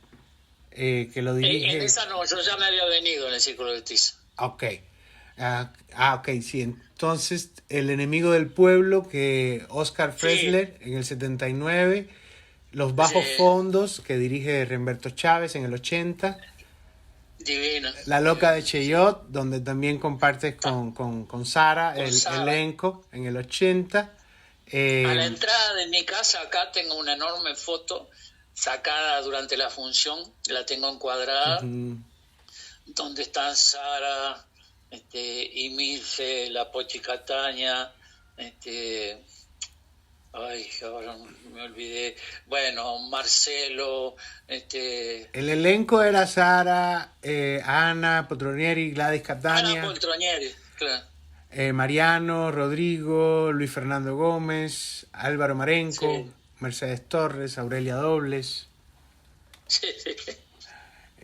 que lo dirige... En esa no, yo ya me había venido en El Círculo de Tiza. Ok. Ok, sí. Entonces, El Enemigo del Pueblo, que Oscar Freisler en el 79, Los Bajos Fondos, que dirige Remberto Chávez en el 80. Divina. La Loca de Cheyot, donde también compartes con Sara, Sara. Elenco, en el 80. A la entrada de mi casa acá tengo una enorme foto sacada durante la función, la tengo encuadrada, donde están Sara, y Milce, la Pochi Cataña, ahora me olvidé, bueno, Marcelo, El elenco era Sara, Ana Poltronieri, Gladys Catania. Ana Poltronieri, claro. Mariano, Rodrigo, Luis Fernando Gómez, Álvaro Marenco, Mercedes Torres, Aurelia Dobles. Sí.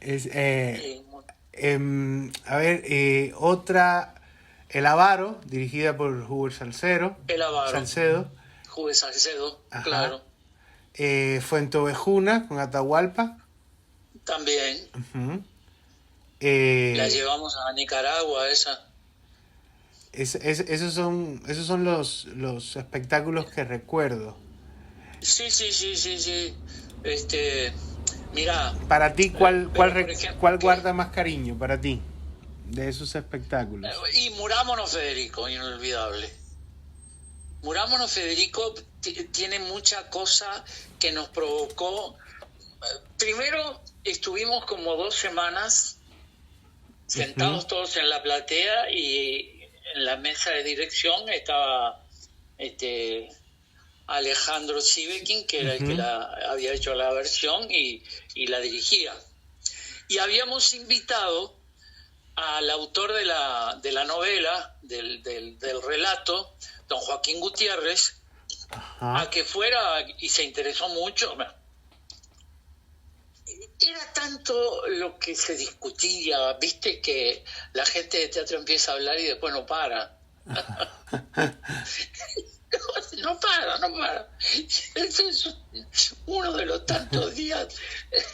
Es, Y, a ver, otra, El Avaro, dirigida por Hubert el Avaro, Salcedo. Juve Salcedo, Ajá. claro, Fuentovejuna con Atahualpa. también. Ujú. La Eh, llevamos a Nicaragua, esa. esos son los espectáculos que recuerdo. Sí, sí, sí, sí, sí. Este, mira, Para ti, pero por ejemplo, cuál ¿qué? guarda más cariño para ti de esos espectáculos? Y Murámonos Federico, inolvidable. Murámonos Federico tiene mucha cosa que nos provocó. Primero, estuvimos como 2 semanas Ujú, sentados todos en la platea y en la mesa de dirección estaba este, Alejandro Sivekin, que era el que ujú, había hecho la versión y la dirigía. Y habíamos invitado al autor de la novela, del relato, don Joaquín Gutiérrez, a ajá. que fuera y se interesó mucho. Era tanto lo que se discutía, viste que la gente de teatro empieza a hablar y después no para. No para, no para. Ese es uno de los tantos días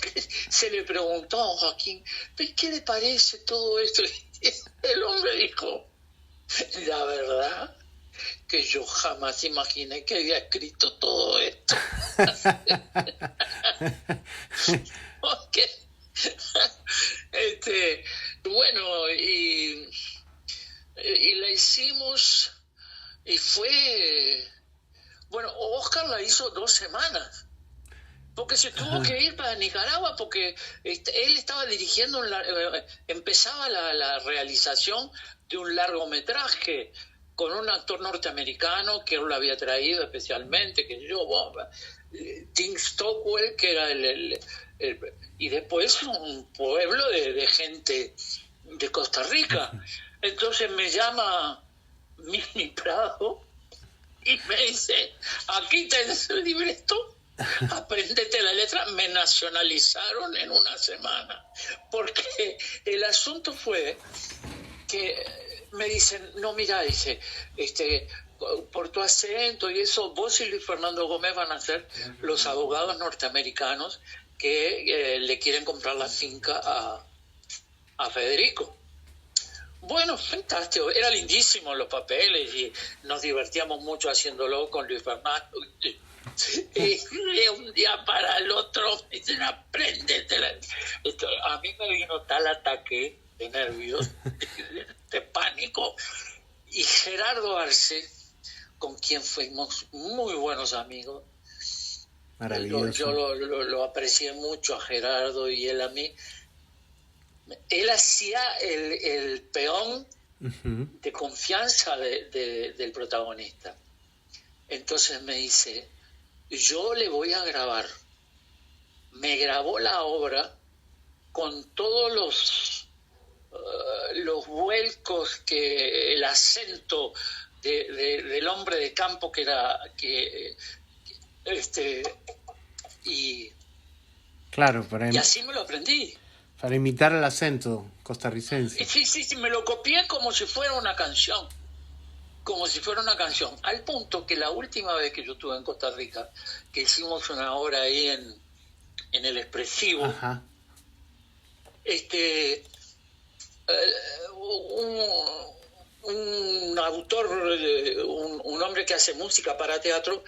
que se le preguntó a Joaquín, ¿qué le parece todo esto? Y el hombre dijo, la verdad que yo jamás imaginé que había escrito todo esto. Porque, este, bueno, y la hicimos y fue, bueno, Oscar la hizo 2 semanas. Porque se tuvo que ir para Nicaragua porque él estaba dirigiendo, empezaba la realización de un largometraje con un actor norteamericano que él lo había traído especialmente, que yo, bueno, Tim Stockwell, que era y después un pueblo de gente de Costa Rica. Entonces me llama Mini Prado y me dice, aquí tenés el libreto, aprendete la letra. Me nacionalizaron en una semana, porque el asunto fue que me dicen, no, mira, dice, por tu acento y eso, vos y Luis Fernando Gómez van a ser los abogados norteamericanos que le quieren comprar la finca a Federico. Bueno, fantástico, era lindísimo los papeles y nos divertíamos mucho haciéndolo con Luis Fernando. Y de un día para el otro me dicen, apréndetela. A mí me vino tal ataque de nervios, de pánico. Y Gerardo Arce, con quien fuimos muy buenos amigos, yo Maravilloso. lo aprecié mucho a Gerardo y él a mí. Él hacía el peón Ujú. de confianza del protagonista. Entonces me dice, yo le voy a grabar. Me grabó la obra con todos los vuelcos, que el acento del hombre de campo que era y, Claro, y así me lo aprendí. para imitar el acento costarricense. Sí, sí, sí, me lo copié como si fuera una canción. Como si fuera una canción, al punto que la última vez que yo estuve en Costa Rica, que hicimos una obra ahí en el Expresivo, Ajá. un autor, un hombre que hace música para teatro,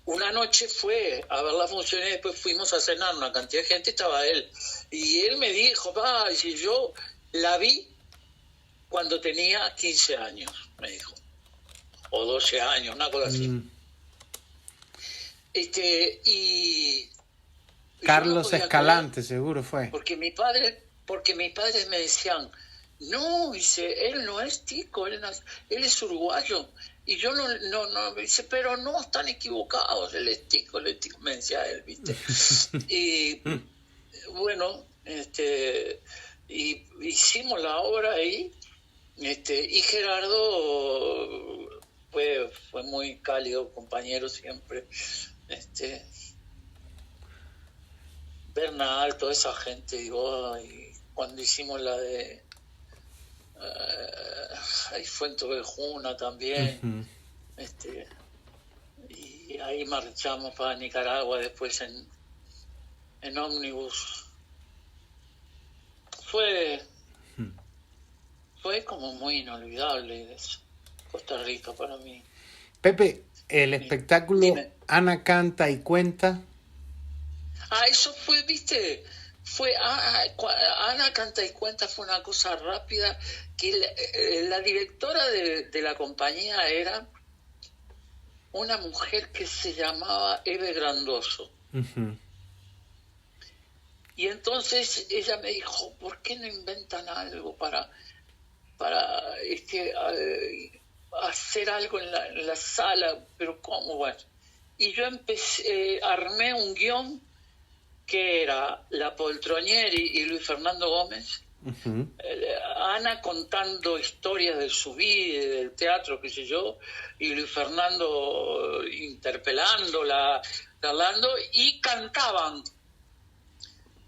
una noche fue a ver la función y después fuimos a cenar, una cantidad de gente, estaba él. Y él me dijo, si yo la vi cuando tenía 15 años, me dijo, o 12 años, una cosa así. Mm. Y yo no Carlos podía creer, Escalante, seguro fue. porque mis padres me decían, no, dice, él no es tico, él es uruguayo. Y yo no, dice, pero no, están equivocados, él es tico, me decía él, ¿viste? Y bueno, y hicimos la obra ahí, y Gerardo fue muy cálido, compañero siempre. Bernal, toda esa gente, digo, y cuando hicimos la de ahí fue en Tobejuna también, Ujú. este, y ahí marchamos para Nicaragua después en ómnibus. Fue, fue como muy inolvidable eso, Costa Rica para mí. Pepe, el Mi- espectáculo Dime. Ana canta y cuenta. Eso fue, viste, fue Ana canta y cuenta, fue una cosa rápida, que la directora de la compañía era una mujer que se llamaba Eve Grandoso. Ujú. Y entonces ella me dijo, ¿por qué no inventan algo para hacer algo en la sala? Pero ¿cómo? Bueno, y yo armé un guión que era La Poltronieri y Luis Fernando Gómez, Ujú. Ana contando historias de su vida y del teatro, qué sé yo, y Luis Fernando interpelándola, hablando, y cantaban.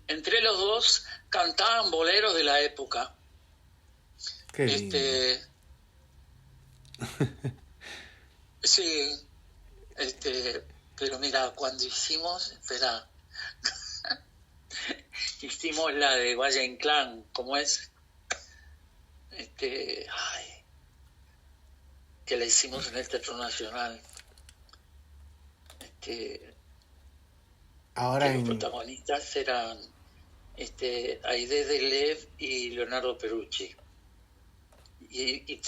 Entre los dos cantaban boleros de la época. Qué lindo. Sí, pero mira, cuando hicimos la de Valle Inclán, ¿cómo es? Ay, que la hicimos en el Teatro Nacional, que Ahora los en... protagonistas eran Aide Deleuze y Leonardo Perucci. Y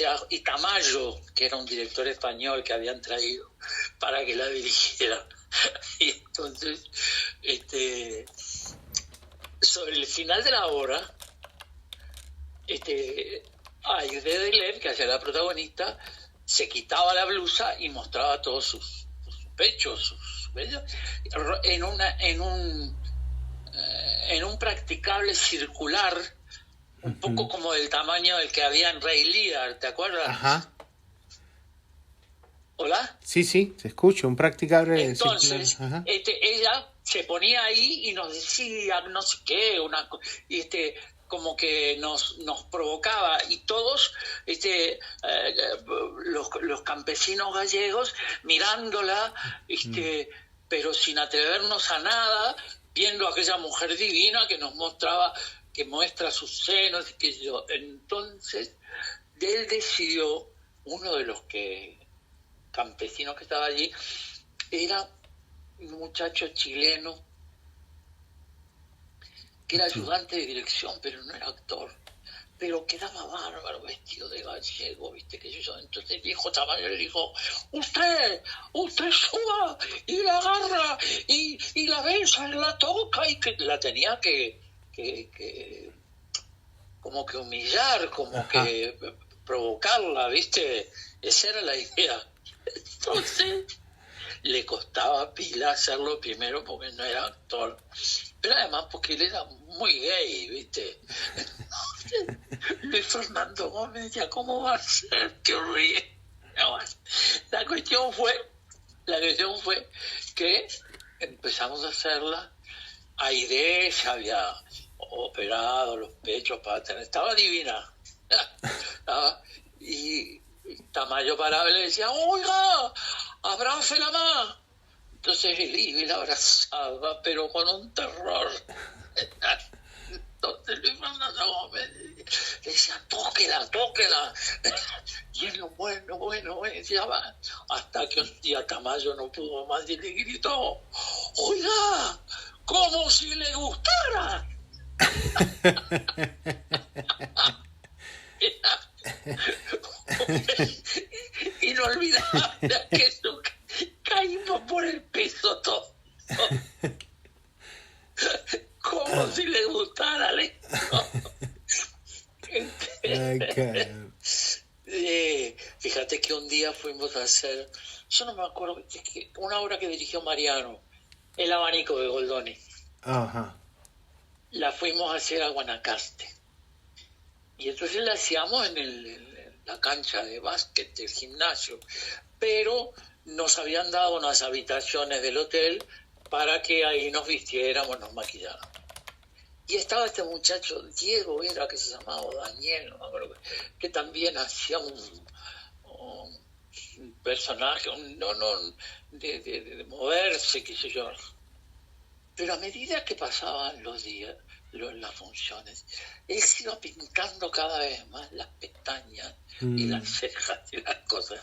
Tamayo, que era un director español que habían traído para que la dirigiera. Y entonces, sobre el final de la obra, Aide Deleuze, que hacía la protagonista, se quitaba la blusa y mostraba todos sus pechos, sus bellos, en un practicable circular, un poco como del tamaño del que había en Rey Lear, ¿te acuerdas? Ajá. ¿Hola? Sí, sí, se escucha, un practicable circular. Entonces, Ajá. ella se ponía ahí y nos decía no sé qué, como que nos provocaba, y todos los campesinos gallegos mirándola, pero sin atrevernos a nada, viendo a aquella mujer divina que nos mostraba, que muestra sus senos, que yo. Entonces, él decidió, uno de los campesinos que estaba allí, era un muchacho chileno que era ayudante de dirección, pero no era actor, pero quedaba bárbaro vestido de gallego, viste que yo. Entonces el viejo Tamayo le dijo, usted suba y la agarra y la besa y la toca, y que la tenía que como que humillar, como Ajá. que provocarla, viste, esa era la idea. Entonces le costaba pila hacerlo primero porque no era actor, pero además porque él era muy gay, ¿viste? Luis Fernando Gómez decía, ¿cómo va a ser? ¡Qué horrible! La cuestión fue que empezamos a hacerla. Aide se había operado los pechos para tener, estaba divina. Y Tamayo paraba y le decía, oiga, abrácela más. Entonces él iba y la abrazaba, pero con un terror. Entonces Luis Fernando Gómez le decía, tóquela. Y él, bueno, decía, va. Hasta que un día Tamayo no pudo más y le gritó, oiga, como si le gustara. Inolvidable que eso, caímos por el piso todo. Como si le gustara, Ay, caramba. Fíjate que un día fuimos a hacer, yo no me acuerdo, una obra que dirigió Mariano, El abanico de Goldoni. Ajá. La fuimos a hacer a Guanacaste. Y entonces la hacíamos en la cancha de básquet del gimnasio. Pero nos habían dado unas habitaciones del hotel para que ahí nos vistiéramos, nos maquilláramos. Y estaba este muchacho, Diego era, que se llamaba, o Daniel, no me acuerdo, que también hacía un personaje, de moverse, qué sé yo. Pero a medida que pasaban los días, las funciones, él se iba pintando cada vez más las pestañas y las cejas y las cosas.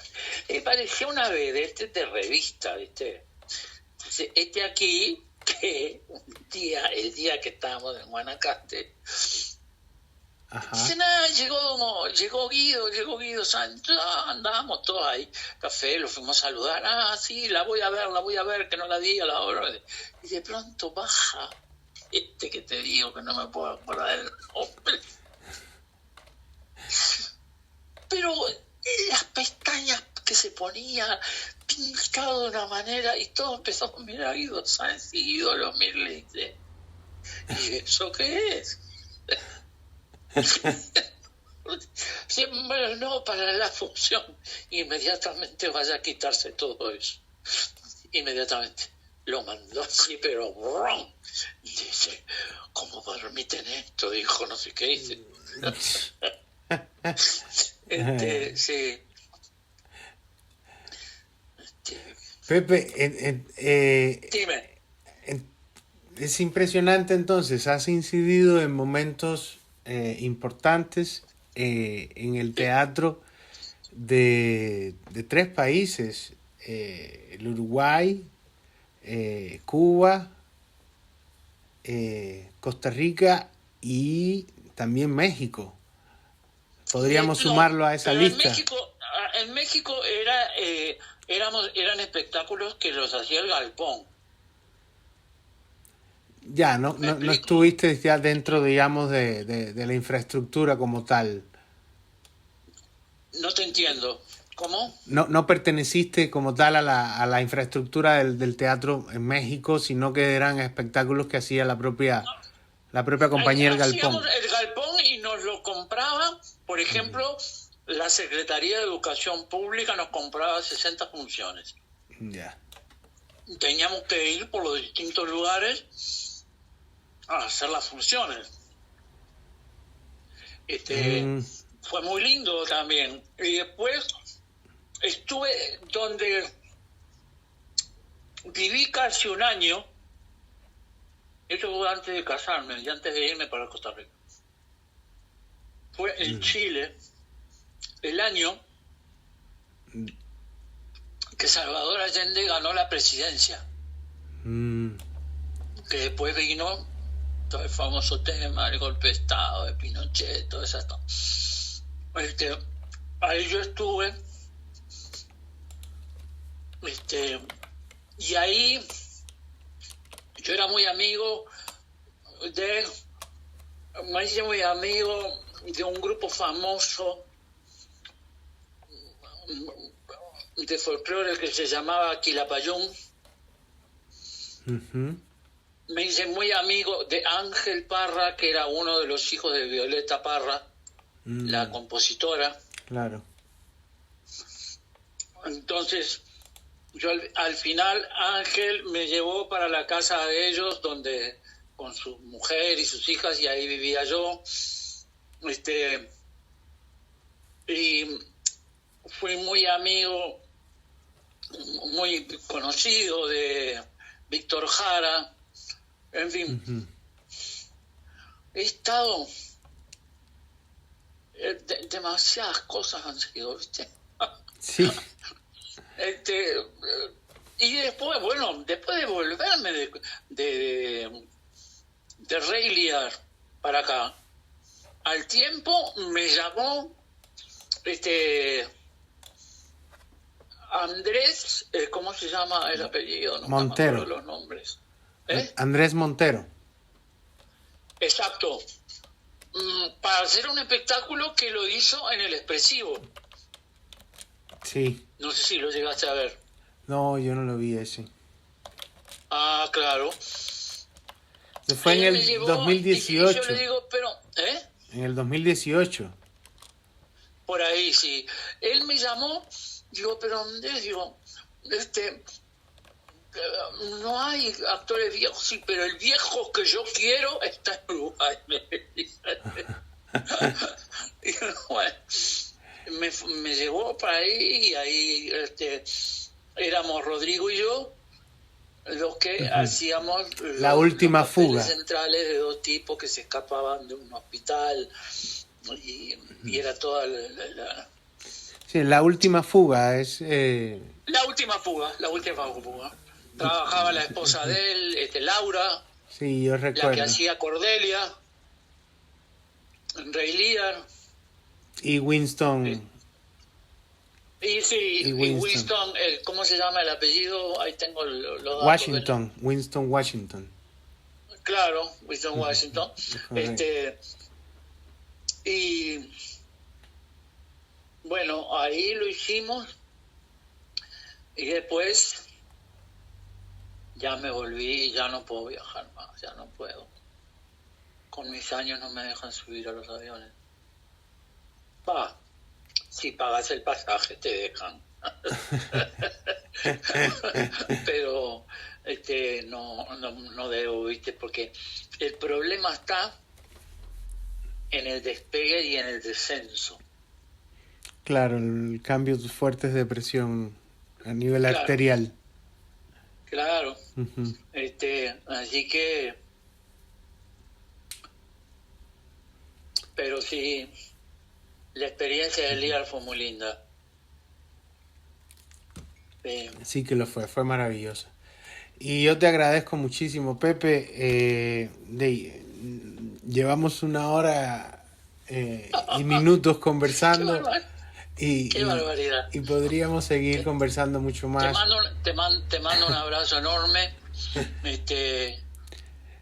Parecía una vedette de revista, ¿viste? Entonces, aquí, que el día que estábamos en Guanacaste, dice, nada, llegó Guido Sánchez, andábamos todos ahí, café, lo fuimos a saludar, sí, la voy a ver, que no la di a la hora. Y de pronto baja que te digo, que no me puedo acordar del nombre. Pero las pestañas que se ponía pintado de una manera, y todos empezamos a mirar a Guido Sánchez, y Guido lo mira y le dice, ¿y eso qué es? Sí, bueno, no, para la función. Inmediatamente vaya a quitarse todo eso. Inmediatamente. Lo mandó así, pero ¡brum! Dice, ¿cómo permiten esto? Dijo, no sé qué dice. Sí. Pepe, Dime. Es impresionante. Entonces, has incidido en momentos importantes en el teatro de 3 países, el Uruguay, Cuba, Costa Rica y también México. Podríamos sumarlo a esa lista. En México eran espectáculos que los hacía el Galpón. Ya, no estuviste ya dentro, digamos, de la infraestructura como tal. No te entiendo. ¿Cómo? No perteneciste como tal a la infraestructura del teatro en México, sino que eran espectáculos que hacía la propia compañía El Galpón. Hacíamos el Galpón y nos lo compraba, por ejemplo, la Secretaría de Educación Pública nos compraba 60 funciones. Ya. Teníamos que ir por los distintos lugares a hacer las funciones. Fue muy lindo también. Y después estuve donde viví casi un año. Eso fue antes de casarme y antes de irme para Costa Rica. Fue en Chile, el año que Salvador Allende ganó la presidencia. Que después vino todo el famoso tema, el golpe de Estado de Pinochet, todo eso. Ahí yo estuve, y ahí yo era muy amigo me hice muy amigo de un grupo famoso de folclore que se llamaba Quilapayún. Me hice muy amigo de Ángel Parra, que era uno de los hijos de Violeta Parra, la compositora. Claro. Entonces, yo al final Ángel me llevó para la casa de ellos, donde con su mujer y sus hijas, y ahí vivía yo. Y fui muy amigo, muy conocido de Víctor Jara. En fin, he estado... demasiadas cosas han sido, ¿viste? Sí. Y después, después de volverme de Rey Lear para acá, al tiempo me llamó Andrés, ¿cómo se llama el apellido? No Montero. me acuerdo los nombres. Andrés Montero. Exacto. Para hacer un espectáculo que lo hizo en el Expresivo. Sí. No sé si lo llegaste a ver. No, yo no lo vi ese. Ah, claro. Fue en el 2018. Y yo le digo, pero, En el 2018. Por ahí, sí. Él me llamó, digo, pero Andrés, digo, no hay actores viejos, sí, pero el viejo que yo quiero está en Uruguay. Y bueno, me llevó para ahí y ahí éramos Rodrigo y yo los que hacíamos la última los papeles fuga centrales de dos tipos que se escapaban de un hospital y era toda sí, la última fuga es la última fuga. Trabajaba la esposa de él, Laura, sí, yo recuerdo, la que hacía Cordelia, Ray Lear y Winston. Y Winston, ¿cómo se llama el apellido? Ahí tengo los datos. Washington, Winston Washington. Claro, Winston Washington. Y bueno, ahí lo hicimos y después ya me volví y ya no puedo viajar más, ya no puedo. Con mis años no me dejan subir a los aviones. Si pagas el pasaje te dejan. Pero no debo, ¿viste? Porque el problema está en el despegue y en el descenso. Claro, el cambio fuertes de presión a nivel arterial. Claro. Así que, pero sí, la experiencia del Lear fue muy linda. Sí que lo fue maravillosa. Y yo te agradezco muchísimo, Pepe. Llevamos 1 hora y minutos conversando. Qué barbaridad. Y podríamos seguir conversando mucho más. Te mando un abrazo enorme,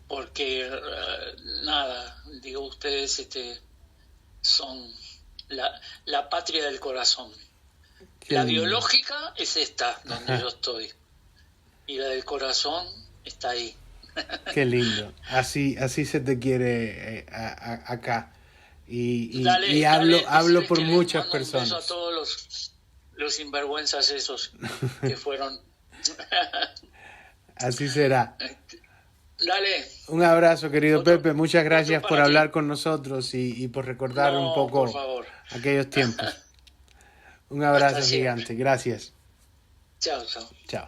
porque nada, digo, ustedes son la patria del corazón. La biológica es esta, donde yo estoy, y la del corazón está ahí. Qué lindo. Así se te quiere acá. Y hablo por muchas personas. Un beso a todos los sinvergüenzas esos que fueron. Así será. Dale. Un abrazo, querido Pepe. Muchas gracias por hablar con nosotros y por recordar un poco aquellos tiempos. Un abrazo gigante. Gracias. Chao. Chao.